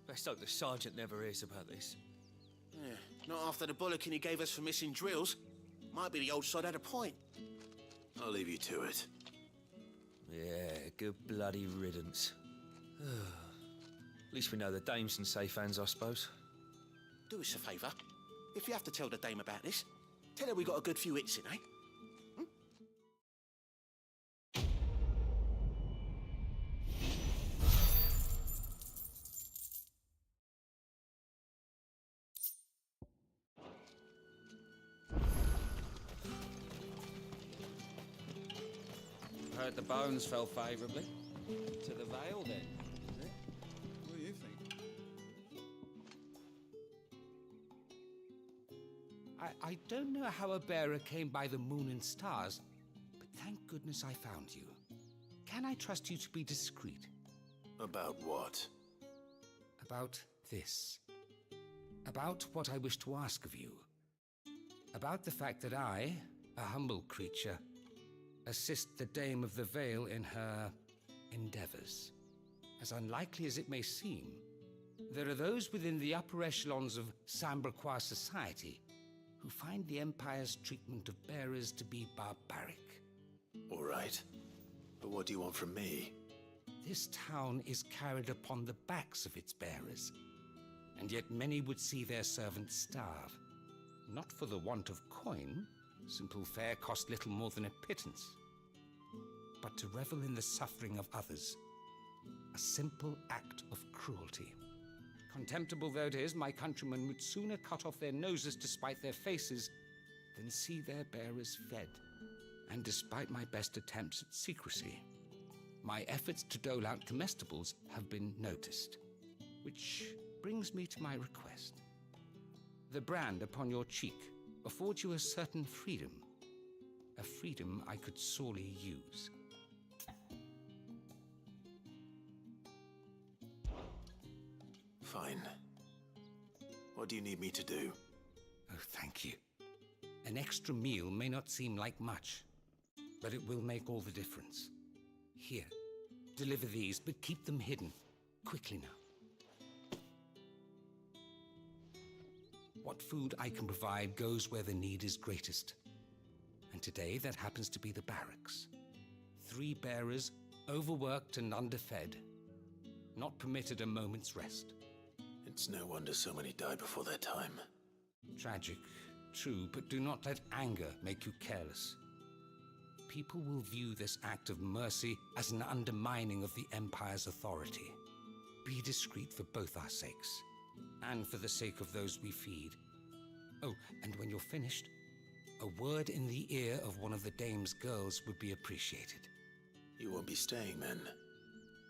Best hope the sergeant never hears about this. Yeah, not after the bullocking he gave us for missing drills. Might be the old sod had a point. I'll leave you to it. Yeah, good bloody riddance. At least we know the dame's in safe hands, I suppose. Do us a favour. If you have to tell the dame about this, tell her we got a good few hits in, eh? Heard the bones fell favourably. To the Vale, then, is it? What do you think? I don't know how a bearer came by the moon and stars, but thank goodness I found you. Can I trust you to be discreet? About what? About this. About what I wish to ask of you. About the fact that I, a humble creature, assist the Dame of the Vale in her endeavors. As unlikely as it may seem, there are those within the upper echelons of Samberquois society who find the Empire's treatment of bearers to be barbaric. All right. But what do you want from me? This town is carried upon the backs of its bearers, and yet many would see their servants starve. Not for the want of coin, simple fare cost little more than a pittance, but to revel in the suffering of others, a simple act of cruelty. Contemptible though it is, my countrymen would sooner cut off their noses to spite their faces than see their bearers fed, and despite my best attempts at secrecy, my efforts to dole out comestibles have been noticed. Which brings me to my request. The brand upon your cheek affords you a certain freedom. A freedom I could sorely use. Fine. What do you need me to do? Oh, thank you. An extra meal may not seem like much, but it will make all the difference. Here, deliver these, but keep them hidden. Quickly now. What food I can provide goes where the need is greatest. And today that happens to be the barracks. 3 bearers, overworked and underfed. Not permitted a moment's rest. It's no wonder so many die before their time. Tragic, true, but do not let anger make you careless. People will view this act of mercy as an undermining of the Empire's authority. Be discreet for both our sakes, and for the sake of those we feed. Oh, and when you're finished, a word in the ear of one of the dame's girls would be appreciated. You won't be staying then?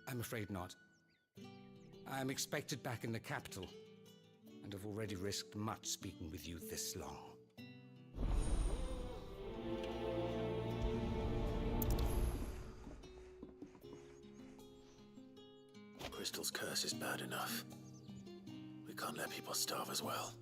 I'm afraid not. I am expected back in the capital, and have already risked much speaking with you this long. Crystal's curse is bad enough. We can't let people starve as well.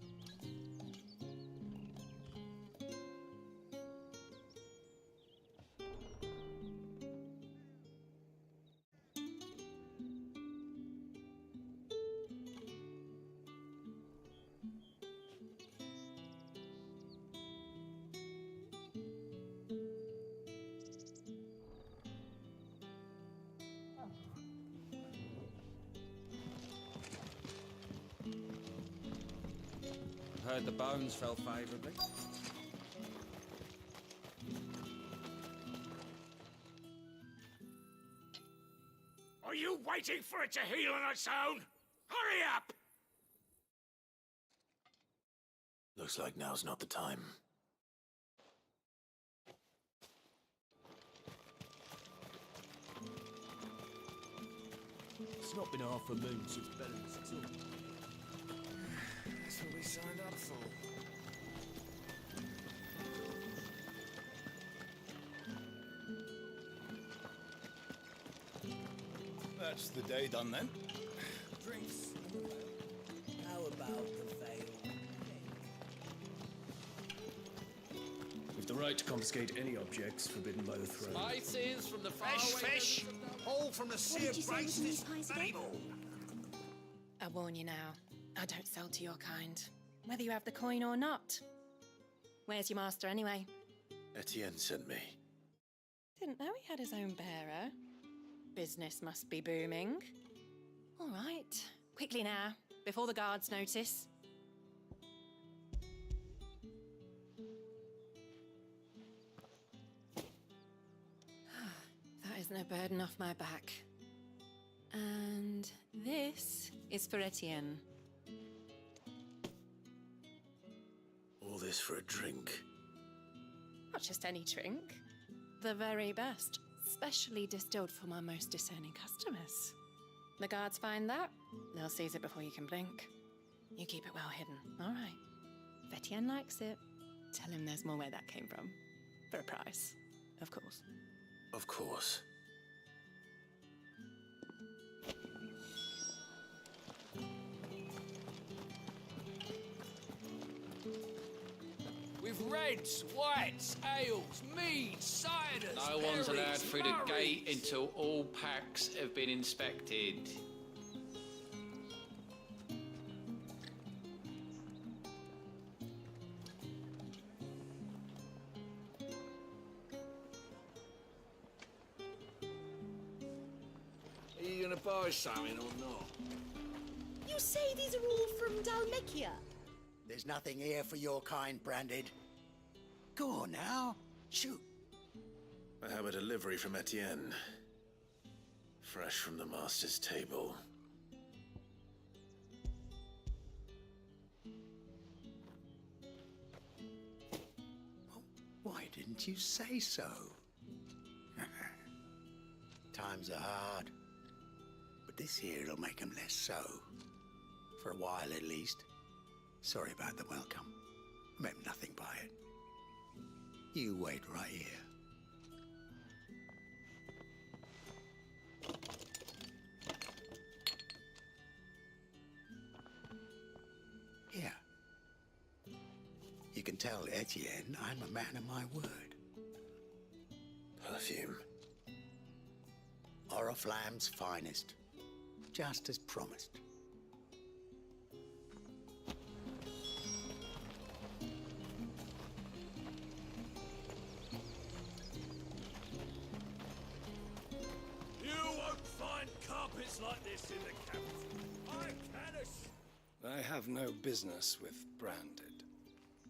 Heard the bones fell favourably. Are you waiting for it to heal on its own? Hurry up! Looks like now's not the time. It's not been half a moon since Belling's took. That's what we signed up for. That's the day done then. Drinks. How about the veil? We've the right to confiscate any objects forbidden by the throne. Spices from the Fresh fish, all from the sea of grace this table. I warn you now, I don't sell to your kind, whether you have the coin or not. Where's your master anyway? Etienne sent me. Didn't know he had his own bearer. Business must be booming. All right, quickly now, before the guards notice. That is no burden off my back. And this is for Etienne. All this for a drink. Not just any drink. The very best, specially distilled for my most discerning customers. The guards find that, they'll seize it before you can blink. You keep it well hidden, all right. If Etienne likes it, tell him there's more where that came from. For a price, of course. Of course. With reds, whites, ales, meads, ciders. No one's allowed berries, through the gate murrays. until all packs have been inspected. Are you gonna buy something or not? You say these are all from Dalmekia? There's nothing here for your kind, Branded. Go on now, shoot. I have a delivery from Etienne. Fresh from the master's table. Why didn't you say so? Time Times are hard. But this here'll make 'em less so. For a while, at least. Sorry about the welcome. Meant nothing by it. You wait right here. Here. You can tell Etienne I'm a man of my word. Perfume. Oriflamme's finest. Just as promised. You won't find carpets like this in the capital. I can assure. I have no business with Branded.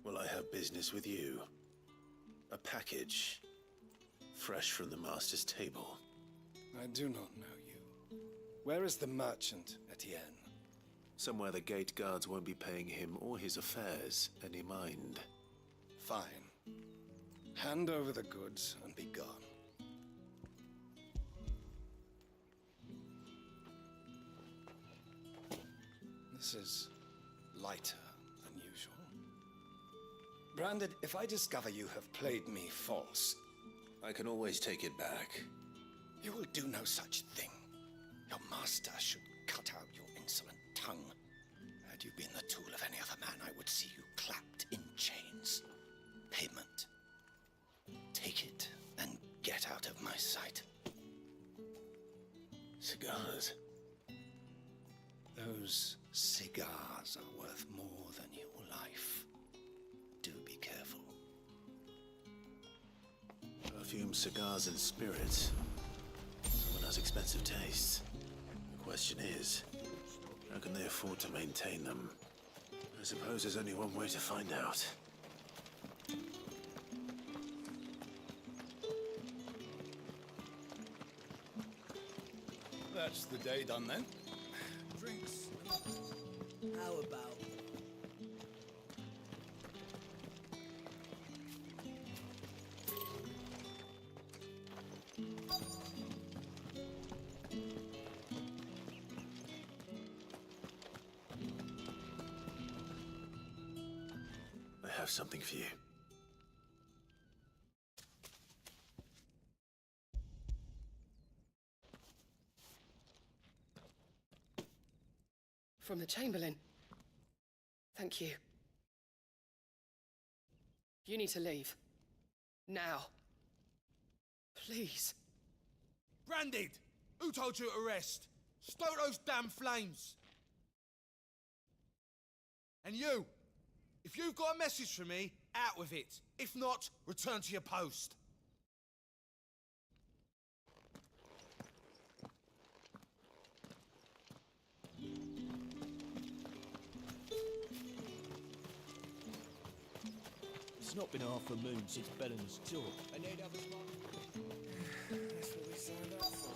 Well, I have business with you. A package. Fresh from the master's table. I do not know you. Where is the merchant, Etienne? Somewhere the gate guards won't be paying him or his affairs any mind. Fine. Hand over the goods and be gone. This is lighter than usual. Branded, if I discover you have played me false... I can always take it back. You will do no such thing. Your master should cut out your insolent tongue. Had you been the tool of any other man, I would see you clapped in chains. Payment. Take it and get out of my sight. Cigars. Those cigars are worth more than your life. Do be careful. Perfume, cigars, and spirits. Someone has expensive tastes. The question is, how can they afford to maintain them? I suppose there's only one way to find out. That's the day done then. Drinks. How about? I have something for you. From the Chamberlain. Thank you. You need to leave. Now. Please. Branded! Who told you to rest? Stoke those damn flames! And you! If you've got a message for me, out with it. If not, return to your post. It's not been half a moon since Bellen's tour. And they'd have us That's what we signed up for.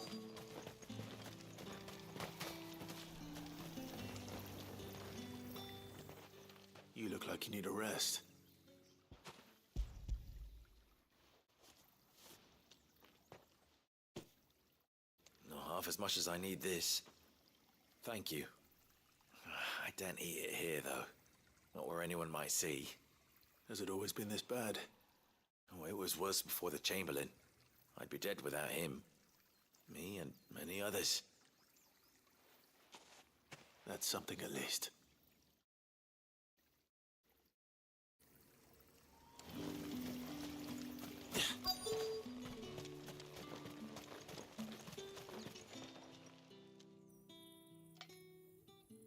You look like you need a rest. Not half as much as I need this. Thank you. I don't eat it here, though. Not where anyone might see. Has it always been this bad? Oh, it was worse before the Chamberlain. I'd be dead without him. Me and many others. That's something at least.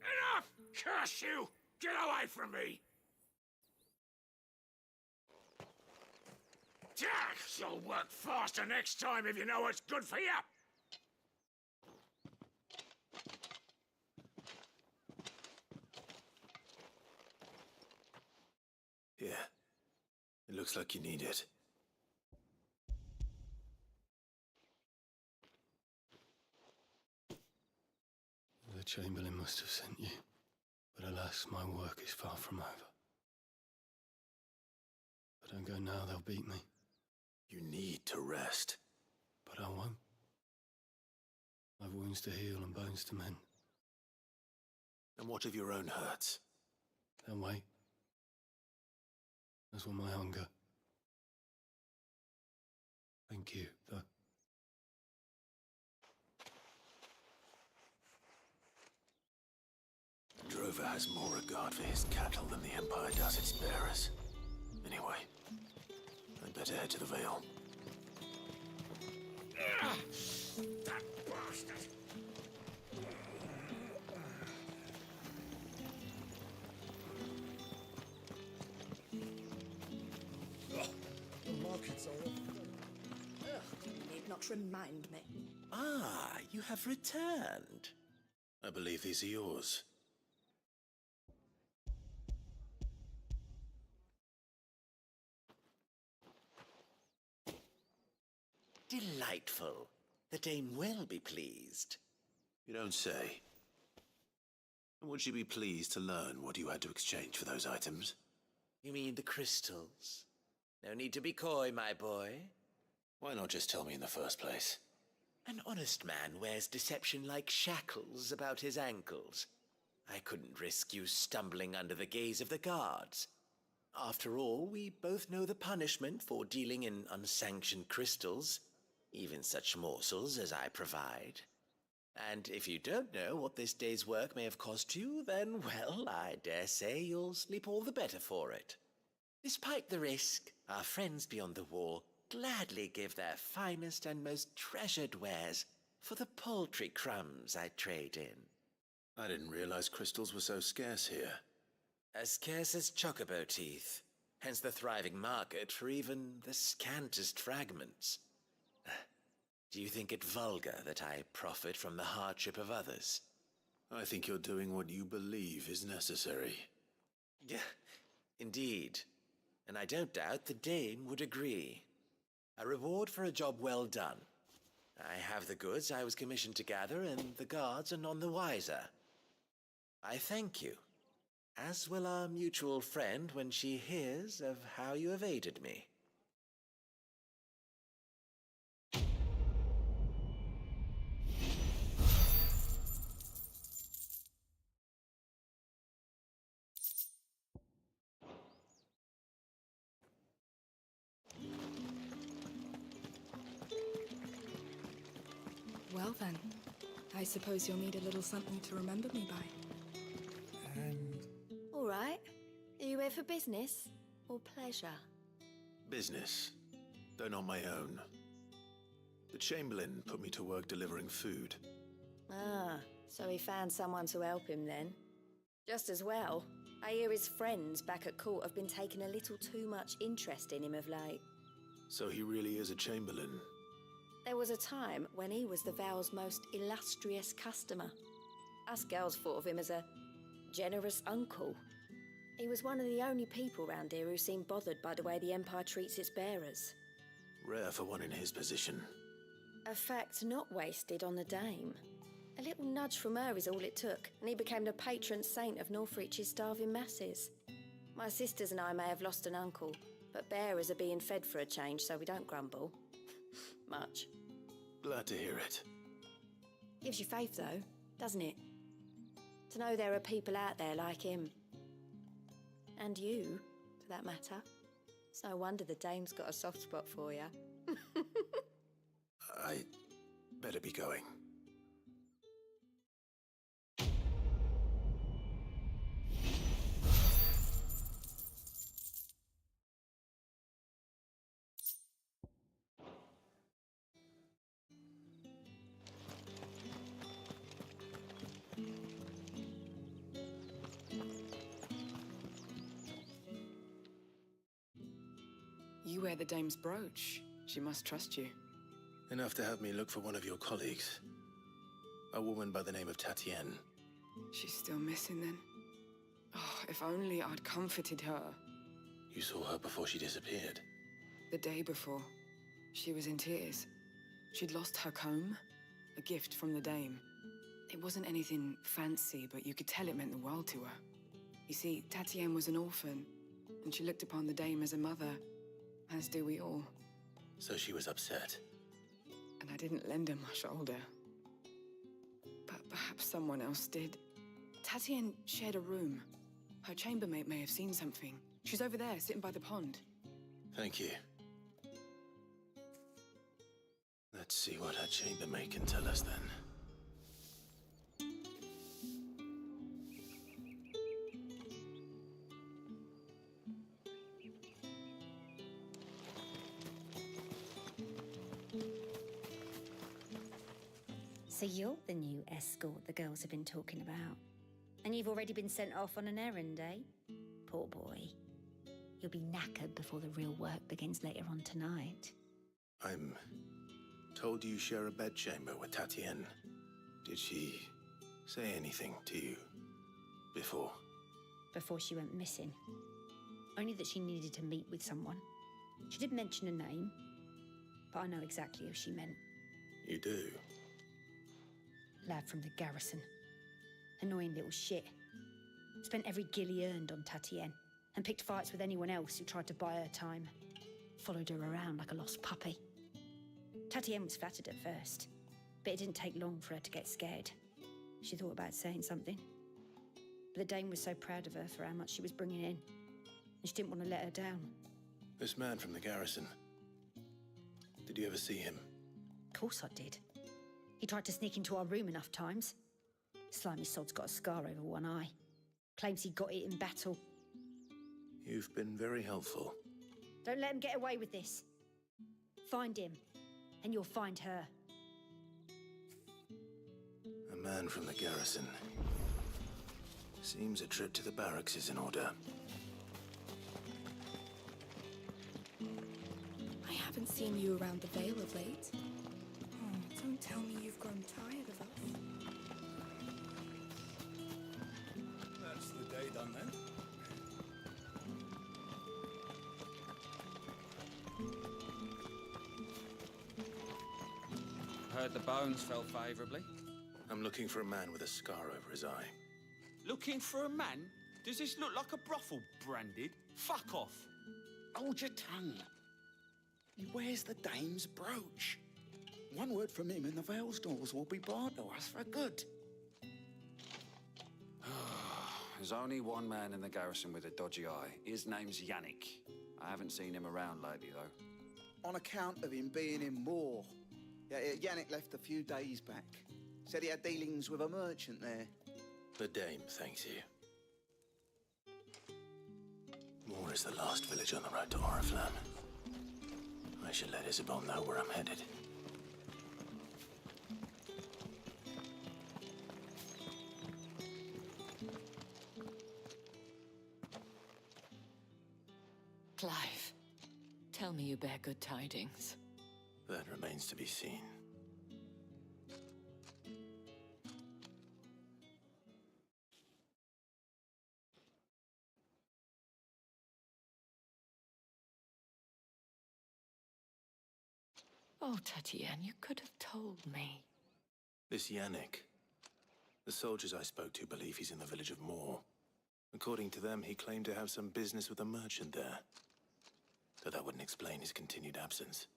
Enough! Curse you! Get away from me! You'll work faster next time if you know what's good for you! Yeah. It looks like you need it. The Chamberlain must have sent you, but alas, my work is far from over. If I don't go now, they'll beat me. You need to rest. But I won't. I've wounds to heal and bones to mend. And what of your own hurts? They'll wait. As will my hunger. Thank you, though. Drover has more regard for his cattle than the Empire does its bearers. Anyway, I'd better head to the Vale. That bastard! The markets are off. Ugh, you need not remind me. Ah, you have returned. I believe these are yours. Delightful. The dame will be pleased. You don't say. And would she be pleased to learn what you had to exchange for those items? You mean the crystals? No need to be coy, my boy. Why not just tell me in the first place? An honest man wears deception like shackles about his ankles. I couldn't risk you stumbling under the gaze of the guards. After all, we both know the punishment for dealing in unsanctioned crystals, even such morsels as I provide. And if you don't know what this day's work may have cost you, then, well, I dare say you'll sleep all the better for it. Despite the risk, our friends beyond the wall gladly give their finest and most treasured wares for the paltry crumbs I trade in. I didn't realize crystals were so scarce here. As scarce as chocobo teeth, hence the thriving market for even the scantest fragments. Do you think it vulgar that I profit from the hardship of others? I think you're doing what you believe is necessary. Yeah, indeed. And I don't doubt the dame would agree. A reward for a job well done. I have the goods I was commissioned to gather, and the guards are none the wiser. I thank you, as will our mutual friend when she hears of how you have aided me. Well then, I suppose you'll need a little something to remember me by. And All right. Are you here for business or pleasure? Business, though not my own. The Chamberlain put me to work delivering food. Ah, so he found someone to help him then. Just as well. I hear his friends back at court have been taking a little too much interest in him of late. So he really is a Chamberlain. There was a time when he was the Vale's most illustrious customer. Us girls thought of him as a generous uncle. He was one of the only people round here who seemed bothered by the way the Empire treats its bearers. Rare for one in his position. A fact not wasted on the dame. A little nudge from her is all it took, and he became the patron saint of Northreach's starving masses. My sisters and I may have lost an uncle, but bearers are being fed for a change, so we don't grumble. Much. Glad to hear it. Gives you faith, though, doesn't it? To know there are people out there like him. And you, for that matter. It's no wonder the dame's got a soft spot for you. I better be going. You wear the dame's brooch. She must trust you. Enough to have me look for one of your colleagues. A woman by the name of Tatienne. She's still missing then. Oh, if only I'd comforted her. You saw her before she disappeared. The day before, she was in tears. She'd lost her comb, a gift from the dame. It wasn't anything fancy, but you could tell it meant the world to her. You see, Tatienne was an orphan, and she looked upon the dame as a mother, as do we all. So she was upset. And I didn't lend her my shoulder. Perhaps someone else did. Tatienne shared a room. Her chambermaid may have seen something. She's over there, sitting by the pond. Thank you. Let's see what her chambermaid can tell us then. So you're the new escort the girls have been talking about. And you've already been sent off on an errand, eh? Poor boy. You'll be knackered before the real work begins later on tonight. I'm told you share a bedchamber with Tatienne. Did she say anything to you before? Before she went missing. Only that she needed to meet with someone. She did mention a name, but I know exactly who she meant. You do? Lad from the garrison. Annoying little shit. Spent every guil he earned on Tatienne, and picked fights with anyone else who tried to buy her time. Followed her around like a lost puppy. Tatienne was flattered at first, but it didn't take long for her to get scared. She thought about saying something. But the Dame was so proud of her for how much she was bringing in, and she didn't want to let her down. This man from the garrison. Did you ever see him? Of course I did. He tried to sneak into our room enough times. Slimy sod's got a scar over one eye. Claims he got it in battle. You've been very helpful. Don't let him get away with this. Find him, and you'll find her. A man from the garrison. Seems a trip to the barracks is in order. I haven't seen you around the Vale of late. Oh, don't tell me you've grown tired of us. That's the day done then. Heard the bones fell favourably. I'm looking for a man with a scar over his eye. Looking for a man? Does this look like a brothel branded? Fuck off. Hold your tongue. He wears the Dame's brooch. One word from him and the Vale's doors will be barred to us for good. There's only one man in the garrison with a dodgy eye. His name's Yannick. I haven't seen him around lately, though. On account of him being in Moor. Yeah, Yannick left a few days back. Said he had dealings with a merchant there. The Dame thanks you. Moor is the last village on the road to Oriflamme. I should let Isabel know where I'm headed. Clive, tell me you bear good tidings. That remains to be seen. Oh, Tatienne, you could have told me. This Yannick. The soldiers I spoke to believe he's in the village of Moor. According to them, he claimed to have some business with a merchant there. Though that wouldn't explain his continued absence.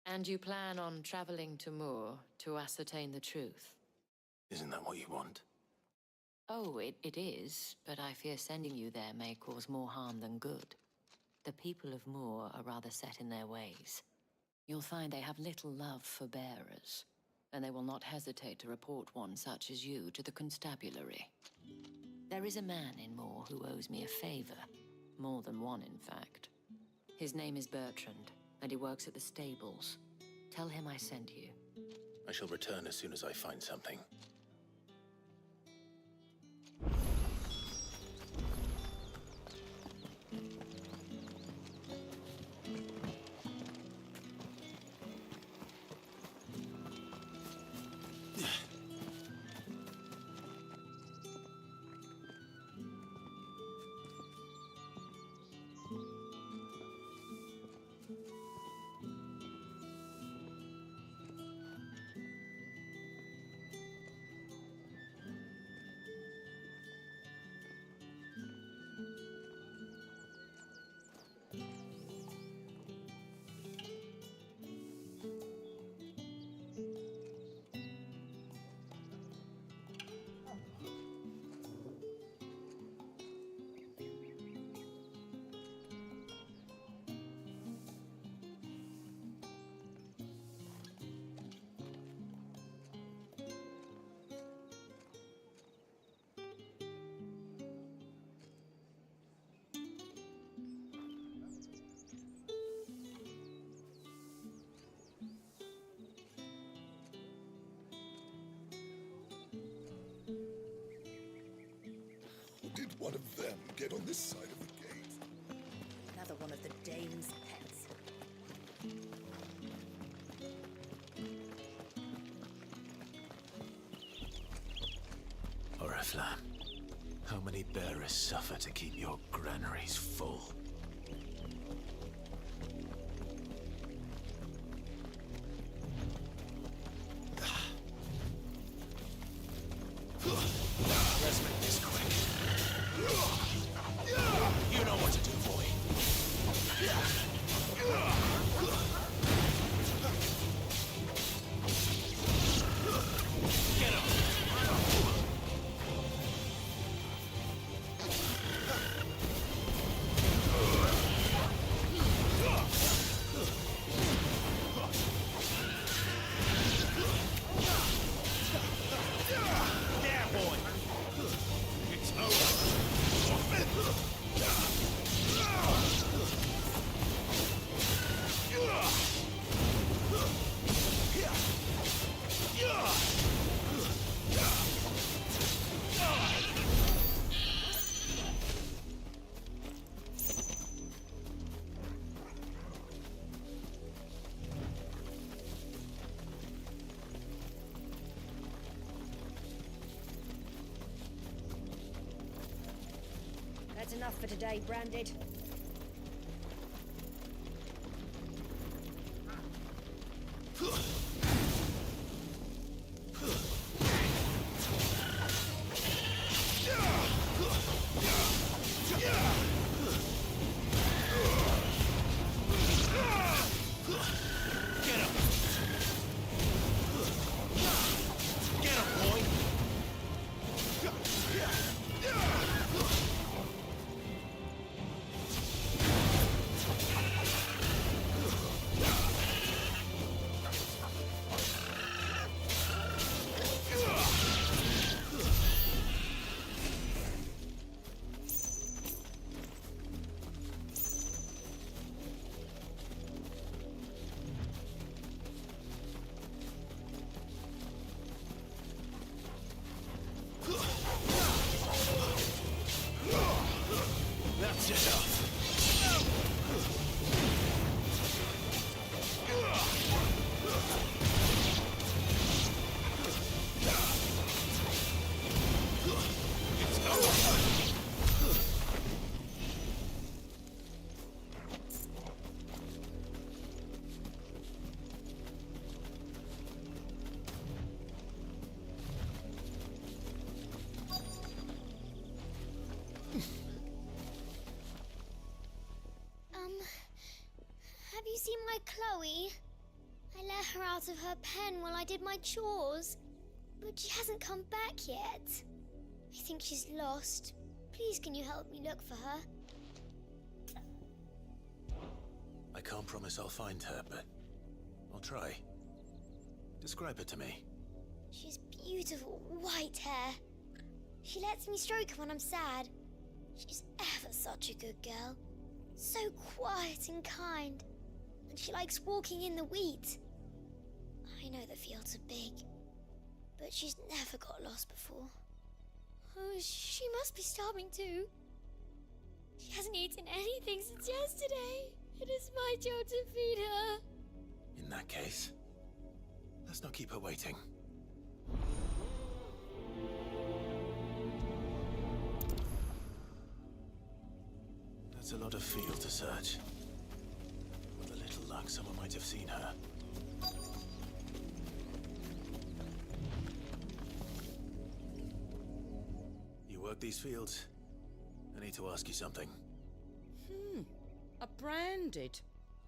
And you plan on traveling to Moor to ascertain the truth? Isn't that what you want? Oh, it is, but I fear sending you there may cause more harm than good. The people of Moor are rather set in their ways. You'll find they have little love for bearers, and they will not hesitate to report one such as you to the constabulary. There is a man in Moor who owes me a favor. More than one, in fact. His name is Bertrand, and he works at the stables. Tell him I sent you. I shall return as soon as I find something. did one of them get on this side of the gate? Another one of the Dane's pets. Oriflamme, how many bearers suffer to keep your granaries full? Let's make this quick. You know what to do, boy. Get him! Yeah, boy! It's That's enough for today, Branded. That's enough. Have you seen my Chloe? I let her out of her pen while I did my chores, but she hasn't come back yet. I think she's lost. Please, can you help me look for her? I can't promise I'll find her, but I'll try. Describe her to me. She's beautiful white hair. She lets me stroke her when I'm sad. She's ever such a good girl. So quiet and kind. And she likes walking in the wheat. I know the fields are big, but she's never got lost before. Oh, she must be starving too. She hasn't eaten anything since yesterday. It is my job to feed her. In that case, let's not keep her waiting. That's a lot of field to search. With a little luck, someone might have seen her. You work these fields? I need to ask you something. A Branded.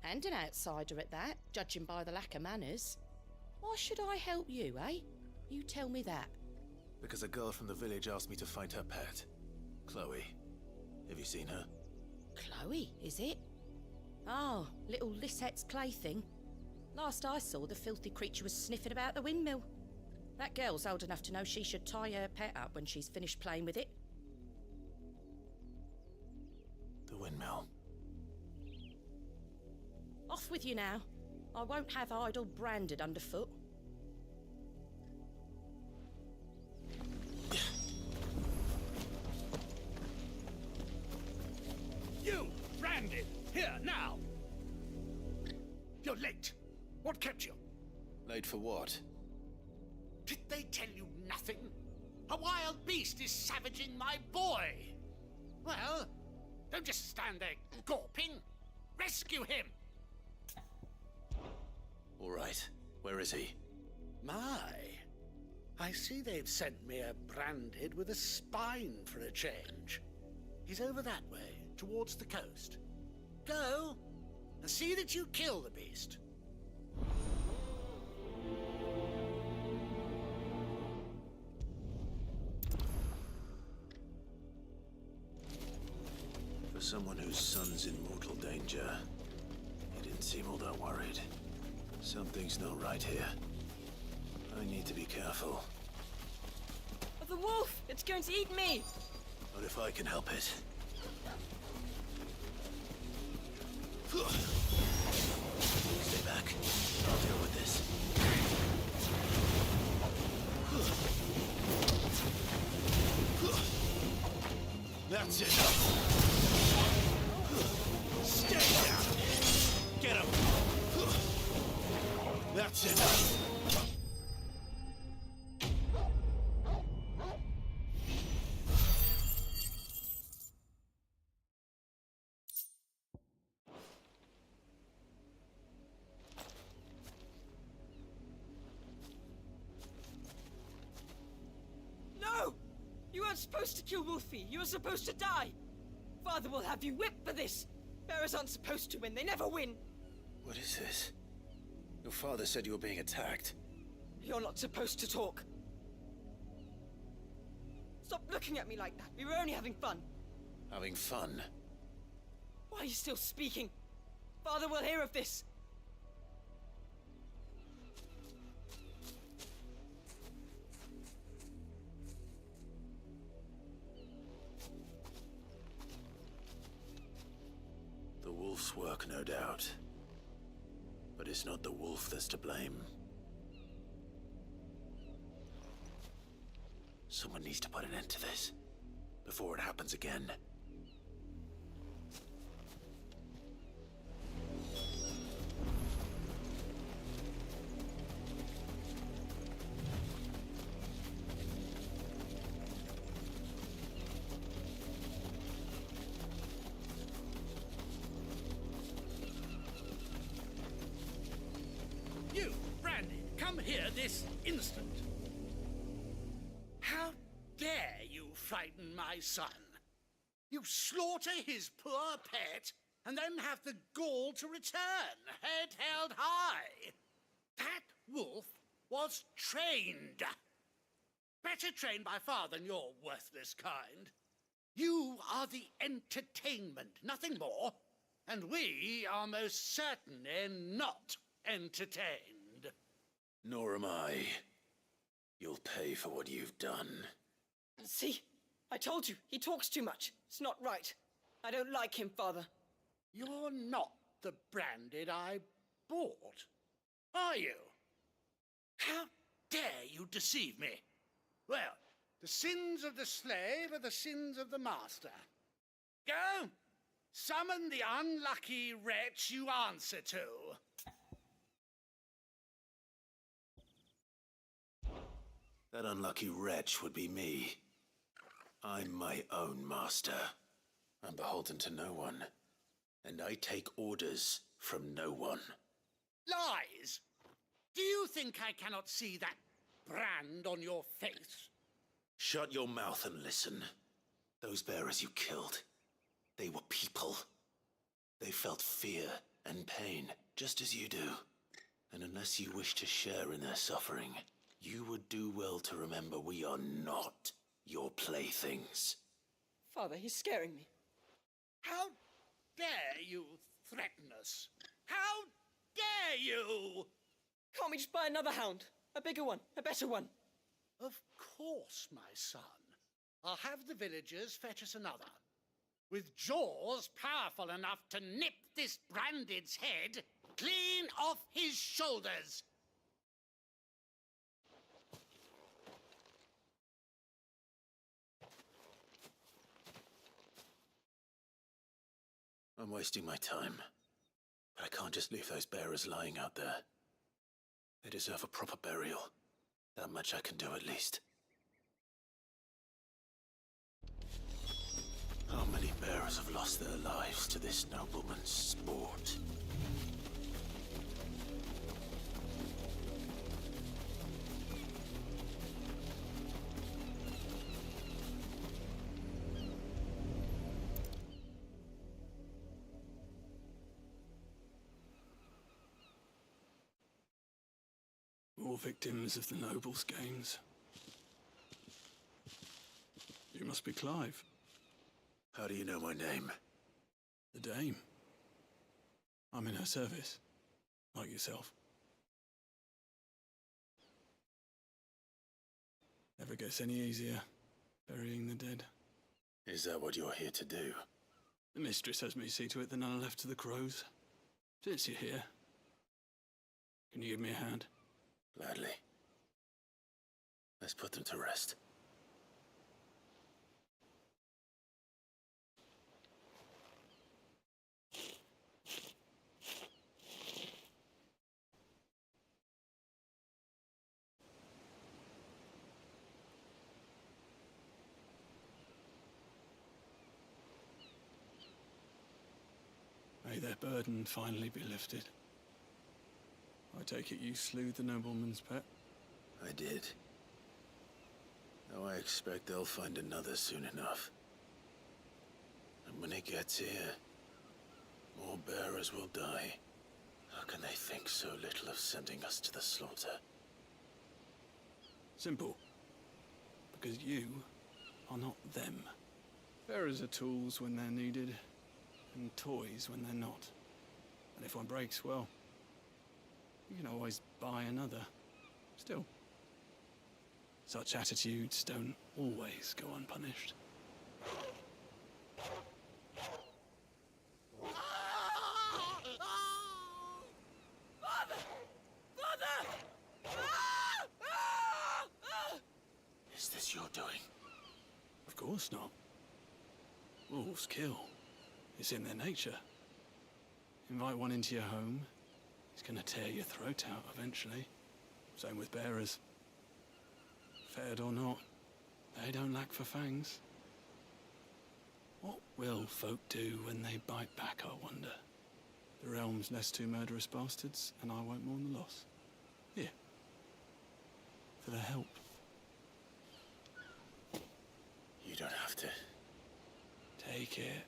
And an outsider at that, judging by the lack of manners. Why should I help you, eh? You tell me that. Because a girl from the village asked me to find her pet. Chloe. Have you seen her? Chloe, is it? Oh, little Lisette's plaything. Last I saw, the filthy creature was sniffing about the windmill. That girl's old enough to know she should tie her pet up when she's finished playing with it. The windmill. Off with you now. I won't have idle Branded underfoot. late. What kept you? Late for what? Did they tell you nothing? A wild beast is savaging my boy. Well, don't just stand there gawping. Rescue him! All right. Where is he? My, I see they've sent me a branded with a spine for a change. He's over that way, towards the coast. Go, and see that you kill the beast. For someone whose son's in mortal danger, he didn't seem all that worried. Something's not right here. I need to be careful. The wolf! It's going to eat me! What if I can help it? Stay back. I'll deal with this. That's enough. Stay down. Get him. That's enough. No! You weren't supposed to kill Wolfie. You were supposed to die. Father will have you whipped for this. Bearers aren't supposed to win. They never win. What is this? Your father said you were being attacked. You're not supposed to talk. Stop looking at me like that. We were only having fun. Having fun? Why are you still speaking? Father will hear of this. The wolf's work, no doubt. But it's not the wolf that's to blame. Someone needs to put an end to this, before it happens again. You, Brandy, come here this instant. How dare you frighten my son? You slaughter his poor pet, and then have the gall to return, head held high. That wolf was trained. Better trained by far than your worthless kind. You are the entertainment, nothing more. And we are most certainly not entertained. Nor am I. You'll pay for what you've done. See? I told you, he talks too much. It's not right. I don't like him, Father. You're not the branded I bought, are you? How dare you deceive me? Well, the sins of the slave are the sins of the master. Go! Summon the unlucky wretch you answer to. That unlucky wretch would be me. I'm my own master. I'm beholden to no one. And I take orders from no one. Lies! Do you think I cannot see that brand on your face? Shut your mouth and listen. Those bearers you killed, they were people. They felt fear and pain, just as you do. And unless you wish to share in their suffering, you would do well to remember we are not your playthings. Father, he's scaring me. How dare you threaten us? How dare you? Can't we just buy another hound? A bigger one, a better one. Of course, my son. I'll have the villagers fetch us another. With jaws powerful enough to nip this branded's head clean off his shoulders. I'm wasting my time. But I can't just leave those bearers lying out there. They deserve a proper burial. That much I can do at least. How many bearers have lost their lives to this nobleman's sport? More victims of the nobles' games. You must be Clive. How do you know my name? The Dame. I'm in her service, like yourself. Never gets any easier, burying the dead. Is that what you're here to do? The mistress has me see to it that none are left to the crows. Since you're here, can you give me a hand? Gladly. Let's put them to rest. May their burden finally be lifted. I take it you slew the nobleman's pet? I did. Now I expect they'll find another soon enough. And when it gets here, more bearers will die. How can they think so little of sending us to the slaughter? Simple. Because you are not them. Bearers are tools when they're needed, and toys when they're not. And if one breaks, well, you can always buy another. Still, such attitudes don't always go unpunished. Is this your doing? Of course not. Wolves kill. It's in their nature. Invite one into your home, he's gonna tear your throat out eventually. Same with bearers. Fed or not, they don't lack for fangs. What will folk do when they bite back, I wonder? The realm's less two murderous bastards, and I won't mourn the loss. Here. For their help. You don't have to. Take it.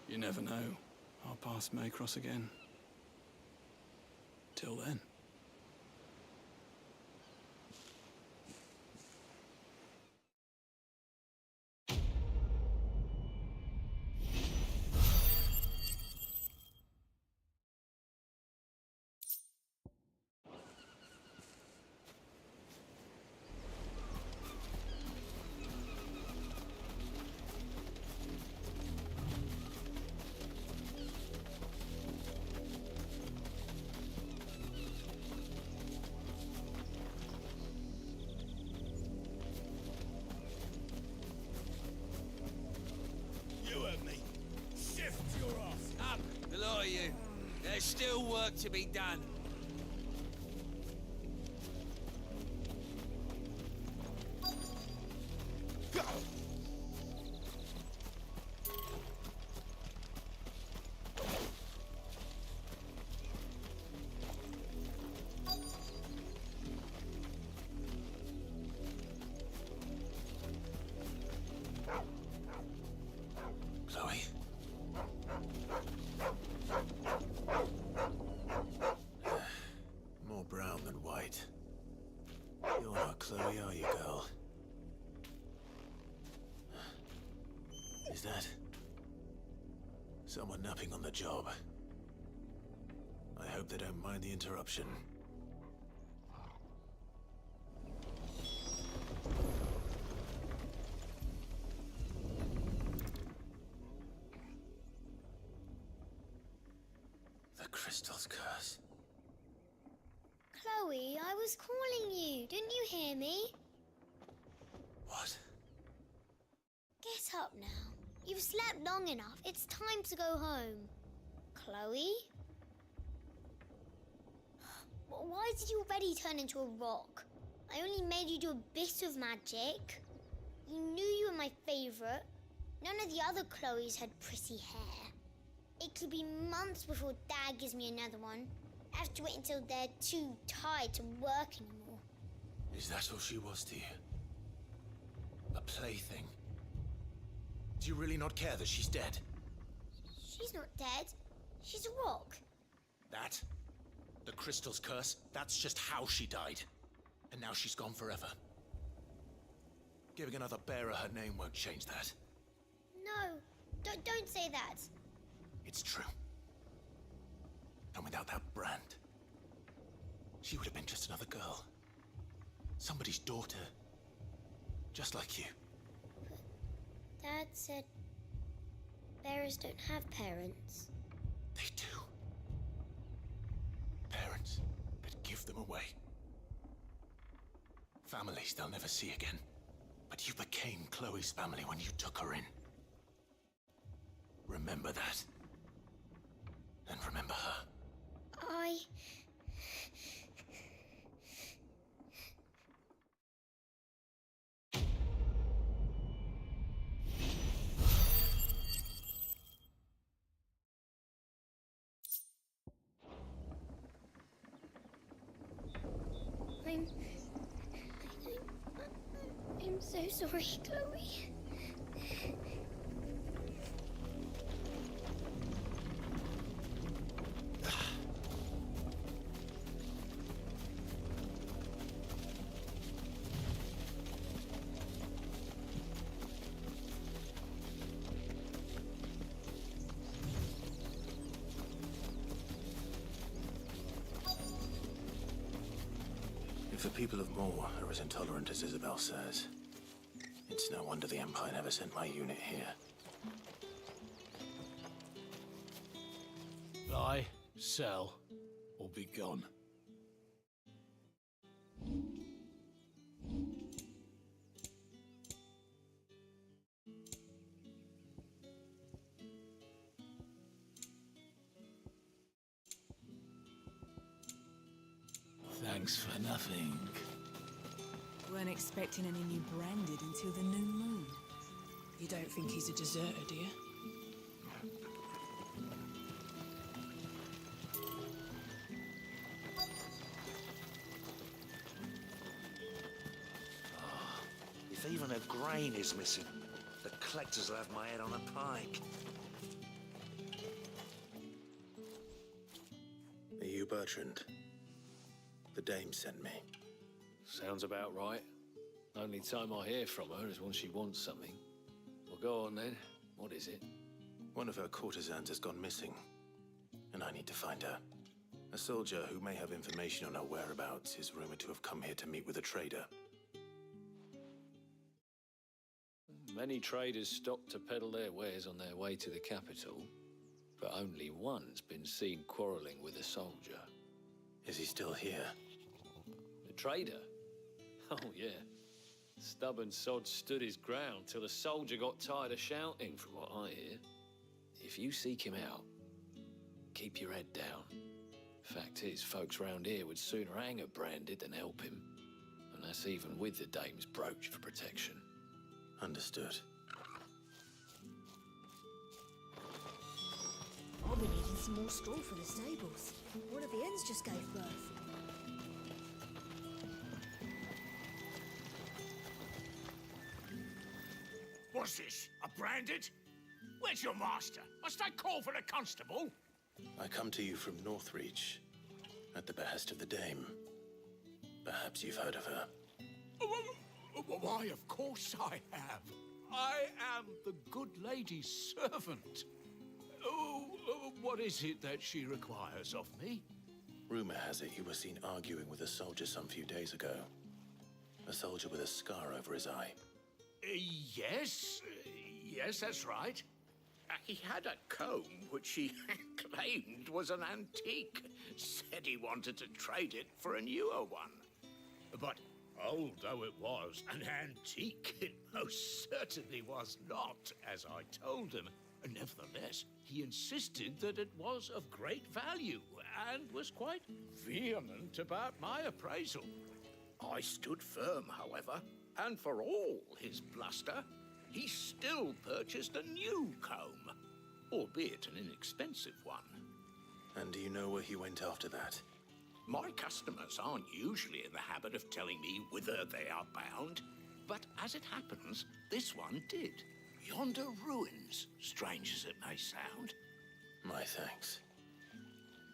You never know. Our paths may cross again. Till then. There's still work to be done. Go! Chloe? More brown than white. You're not Chloe, are you, girl? Is that someone napping on the job? I hope they don't mind the interruption. The crystal's curse. Chloe, I was calling you. Didn't you hear me? What? Get up now. You've slept long enough. It's time to go home. Chloe? Why did you already turn into a rock? I only made you do a bit of magic. You knew you were my favorite. None of the other Chloes had pretty hair. It could be months before Dad gives me another one. I have to wait until they're too tired to work anymore. Is that all she was to you? A plaything? Do you really not care that she's dead? She's not dead. She's a rock. That? The crystal's curse? That's just how she died. And now she's gone forever. Giving another bearer her name won't change that. No, don't say that. It's true. And without that brand, she would have been just another girl. Somebody's daughter. Just like you. Dad said bearers don't have parents. They do. Parents that give them away. Families they'll never see again. But you became Chloe's family when you took her in. Remember that. And remember her. I'm so sorry, Chloe. If the people of Moor are as intolerant as Isabel says, it's no wonder the Empire never sent my unit here. Buy, sell, or be gone. Thanks for nothing. Weren't expecting any new branded until the new moon. You don't think he's a deserter, do you? If even a grain is missing, the collectors will have my head on a pike. Are you Bertrand? The dame sent me. Sounds about right. Only time I hear from her is when she wants something. Well, go on then. What is it? One of her courtesans has gone missing, and I need to find her. A soldier who may have information on her whereabouts is rumored to have come here to meet with a trader. Many traders stop to peddle their wares on their way to the capital, but only one's been seen quarreling with a soldier. Is he still here? The trader? Oh, yeah. Stubborn sod stood his ground till the soldier got tired of shouting, from what I hear. If you seek him out, keep your head down. Fact is, folks round here would sooner hang a branded than help him. And that's even with the dame's brooch for protection. Understood. I'll be needing some more straw for the stables. One of the hens just gave birth. What's this? A branded? Where's your master? Must I call for a constable? I come to you from Northreach, at the behest of the dame. Perhaps you've heard of her. Why, of course I have. I am the good lady's servant. What is it that she requires of me? Rumor has it you were seen arguing with a soldier some few days ago. A soldier with a scar over his eye. Yes, that's right. He had a comb which he claimed was an antique. Said he wanted to trade it for a newer one. But old though it was, an antique it most certainly was not, as I told him. Nevertheless, he insisted that it was of great value and was quite vehement about my appraisal. I stood firm, however, and for all his bluster, he still purchased a new comb, albeit an inexpensive one. And do you know where he went after that? My customers aren't usually in the habit of telling me whither they are bound, but as it happens, this one did. Yonder ruins, strange as it may sound. My thanks.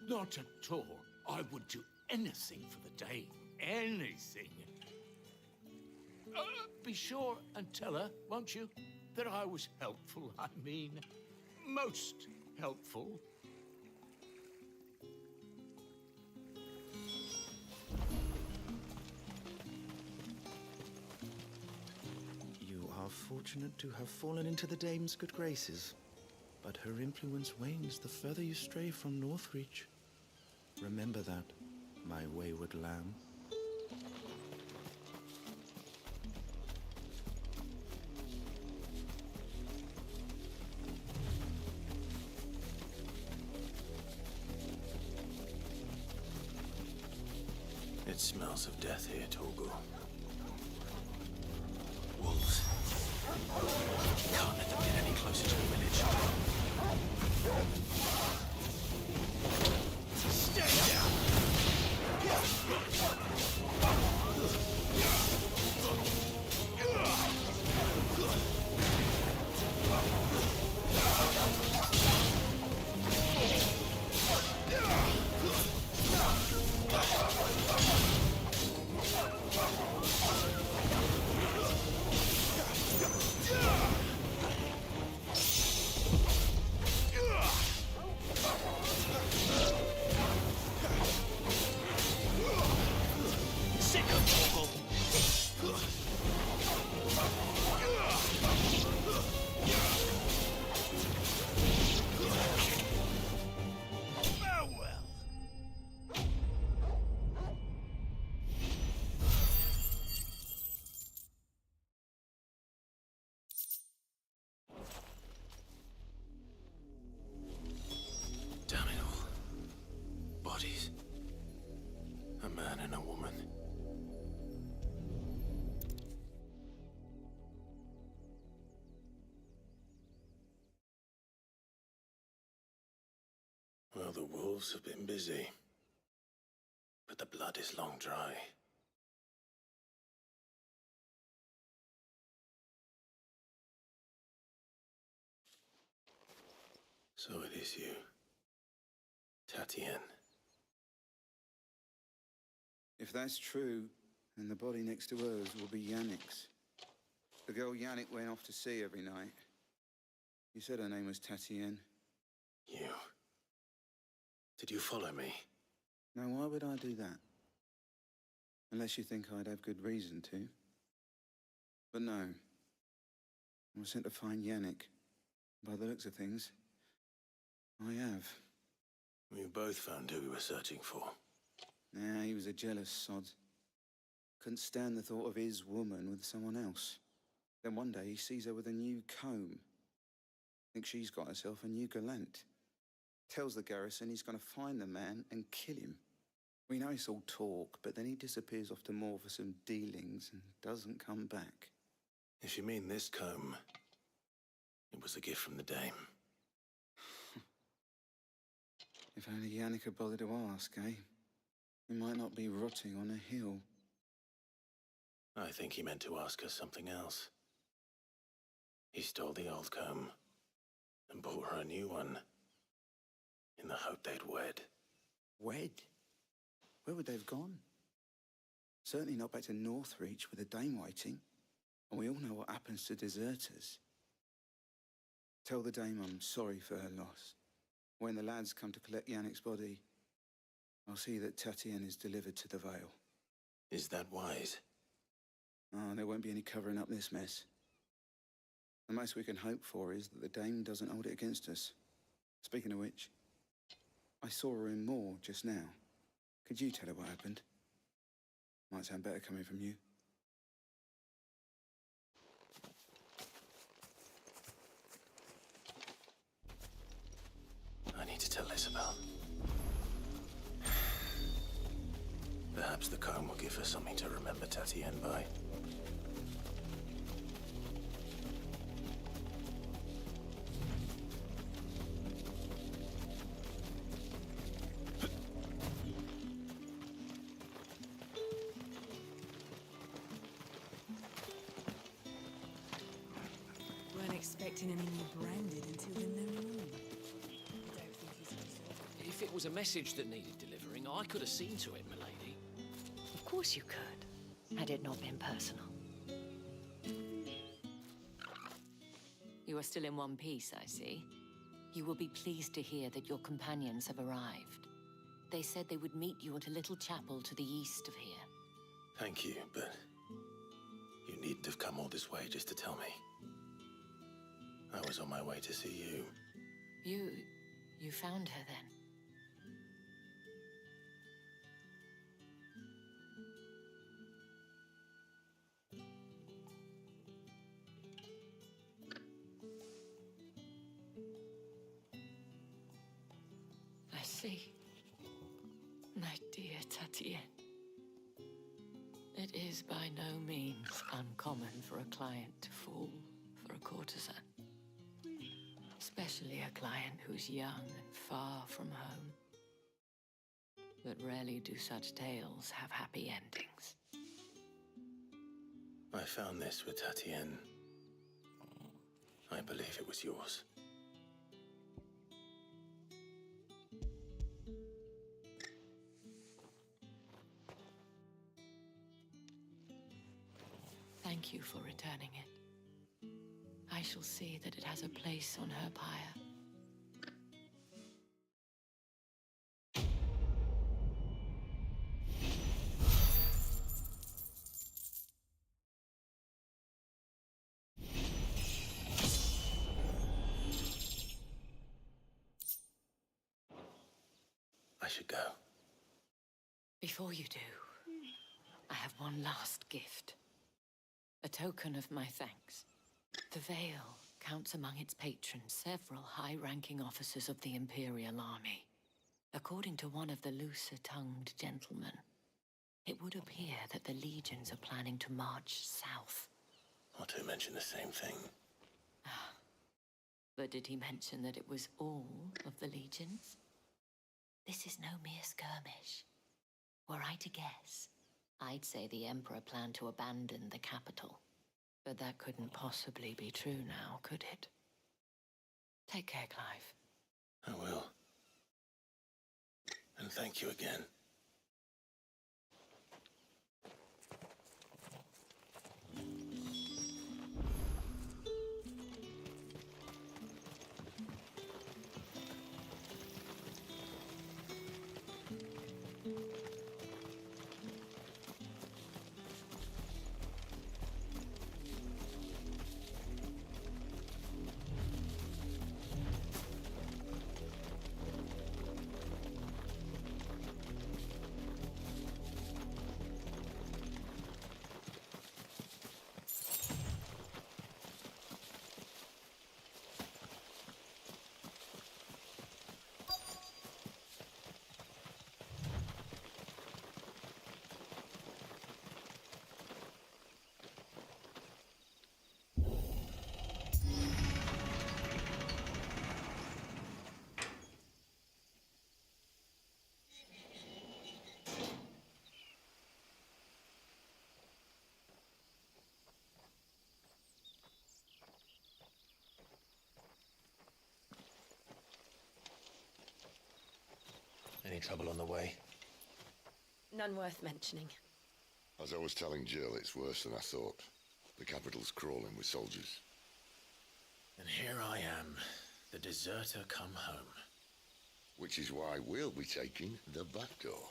Not at all. I would do anything for the Dame. Anything. Be sure and tell her, won't you, that I was helpful. I mean, most helpful. You are fortunate to have fallen into the Dame's good graces, but her influence wanes the further you stray from Northreach. Remember that, my wayward lamb. It smells of death here, Torgal. Wolves. Can't let them get any closer to the village. Stay down! Damn it all. Bodies. A man and a woman. Well, the wolves have been busy. But the blood is long dry. So it is you. Tatienne. If that's true, then the body next to hers will be Yannick's. The girl Yannick went off to see every night. You said her name was Tatienne. You. Did you follow me? Now, why would I do that? Unless you think I'd have good reason to. But no. I was sent to find Yannick. By the looks of things, I have. We both found who we were searching for. Nah, he was a jealous sod. Couldn't stand the thought of his woman with someone else. Then one day he sees her with a new comb. Thinks she's got herself a new gallant. Tells the garrison he's going to find the man and kill him. We know it's all talk, but then he disappears off to Moor for some dealings and doesn't come back. If you mean this comb, it was a gift from the Dame. If only Yannick had bothered to ask, eh? He might not be rotting on a hill. I think he meant to ask us something else. He stole the old comb and bought her a new one in the hope they'd wed. Wed? Where would they have gone? Certainly not back to Northreach with a Dame waiting. And we all know what happens to deserters. Tell the Dame I'm sorry for her loss. When the lads come to collect Yannick's body, I'll see that Tatienne is delivered to the Vale. Is that wise? Oh, there won't be any covering up this mess. The most we can hope for is that the Dame doesn't hold it against us. Speaking of which, I saw her in Moor just now. Could you tell her what happened? Might sound better coming from you. Isabel. Perhaps the comb will give her something to remember Tatienne by. Weren't expecting any more branded until the new moon. If it was a message that needed delivering, I could have seen to it, milady. Of course you could, had it not been personal. You are still in one piece, I see. You will be pleased to hear that your companions have arrived. They said they would meet you at a little chapel to the east of here. Thank you, but you needn't have come all this way just to tell me. I was on my way to see you. You found her then? I see. My dear Tatienne. It is by no means uncommon for a client to fall for a courtesan. Especially a client who's young and far from home. But rarely do such tales have happy endings. I found this with Tatienne. I believe it was yours. Thank you for returning it. I shall see that it has a place on her pyre. I should go. Before you do, I have one last gift. A token of my thanks. The Vale counts among its patrons several high-ranking officers of the Imperial Army. According to one of the looser-tongued gentlemen, it would appear that the legions are planning to march south. Not to mention the same thing. But did he mention that it was all of the legions? This is no mere skirmish. Were I to guess, I'd say the Emperor planned to abandon the capital. But that couldn't possibly be true now, could it? Take care, Clive. I will. And thank you again. Any trouble on the way? None worth mentioning. As I was telling Jill, it's worse than I thought. The capital's crawling with soldiers. And here I am, the deserter come home. Which is why we'll be taking the back door.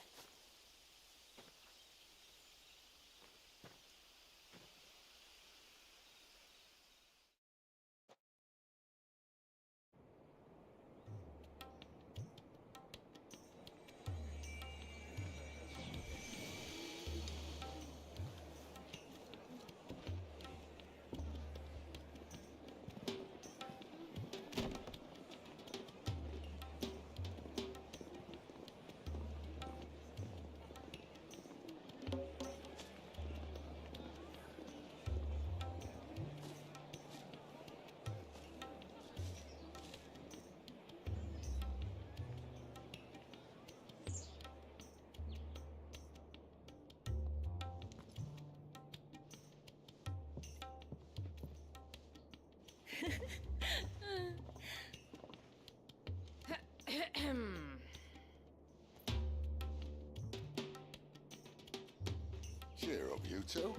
Cheer up, you two.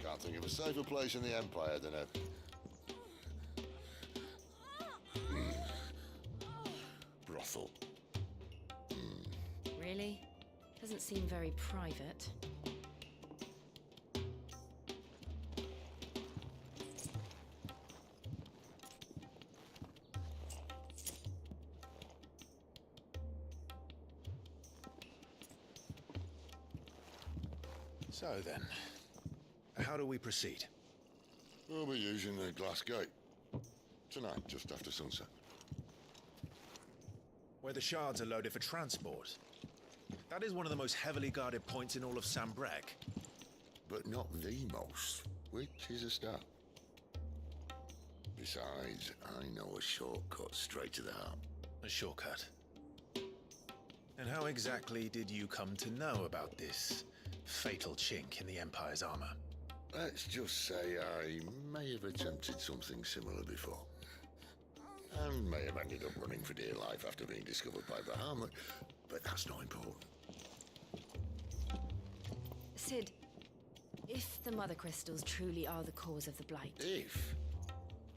Can't think of a safer place in the Empire than a... brothel. Really? Doesn't seem very private. So then, how do we proceed? We'll be using the glass gate. Tonight, just after sunset. Where the shards are loaded for transport. That is one of the most heavily guarded points in all of Sambrec. But not the most, which is a start. Besides, I know a shortcut straight to the heart. A shortcut? And how exactly did you come to know about this fatal chink in the Empire's armor? Let's just say I may have attempted something similar before. And may have ended up running for dear life after being discovered by Bahamut, but that's not important. Sid, if the Mother Crystals truly are the cause of the Blight... If?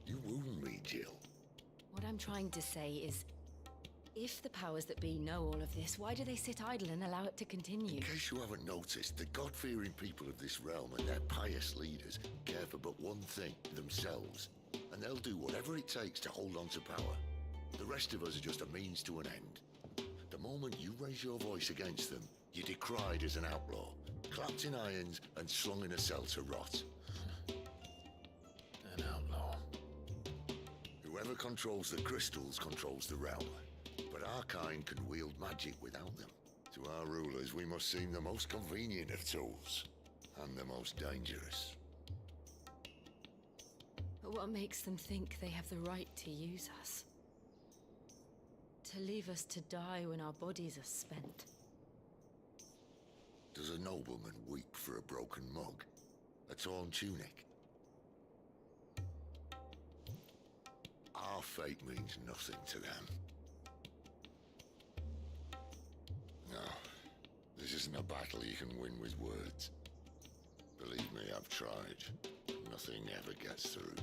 You wound me, Jill. What I'm trying to say is, if the powers that be know all of this, why do they sit idle and allow it to continue? In case you haven't noticed, the God-fearing people of this realm and their pious leaders care for but one thing, themselves. And they'll do whatever it takes to hold on to power. The rest of us are just a means to an end. The moment you raise your voice against them, you're decried as an outlaw, clapped in irons and slung in a cell to rot. An outlaw. Whoever controls the crystals controls the realm. But our kind can wield magic without them. To our rulers, we must seem the most convenient of tools, and the most dangerous. But what makes them think they have the right to use us? To leave us to die when our bodies are spent? Does a nobleman weep for a broken mug? A torn tunic? Our fate means nothing to them. No, this isn't a battle you can win with words. Believe me, I've tried. Nothing ever gets through.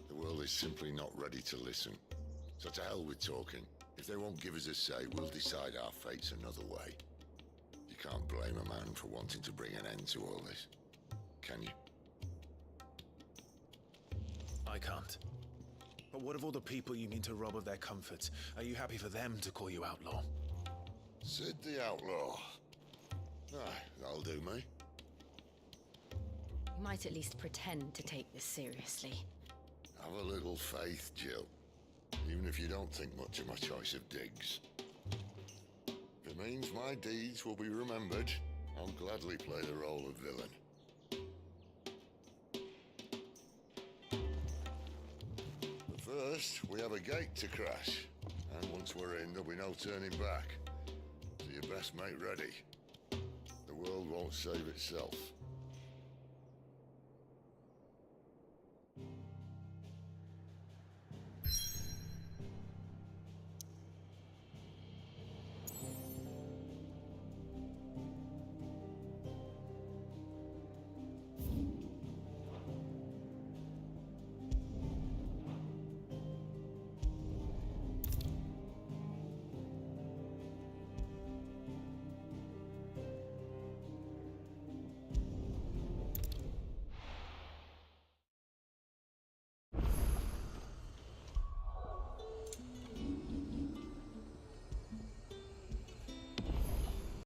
The world is simply not ready to listen. So to hell with talking. If they won't give us a say, we'll decide our fates another way. You can't blame a man for wanting to bring an end to all this, can you? I can't. But what of all the people you mean to rob of their comforts? Are you happy for them to call you outlaw? Sid the Outlaw. Aye, that'll do me. You might at least pretend to take this seriously. Have a little faith, Jill. Even if you don't think much of my choice of digs. If it means my deeds will be remembered, I'll gladly play the role of villain. But first, we have a gate to crash. And once we're in, there'll be no turning back. So you best make ready. The world won't save itself.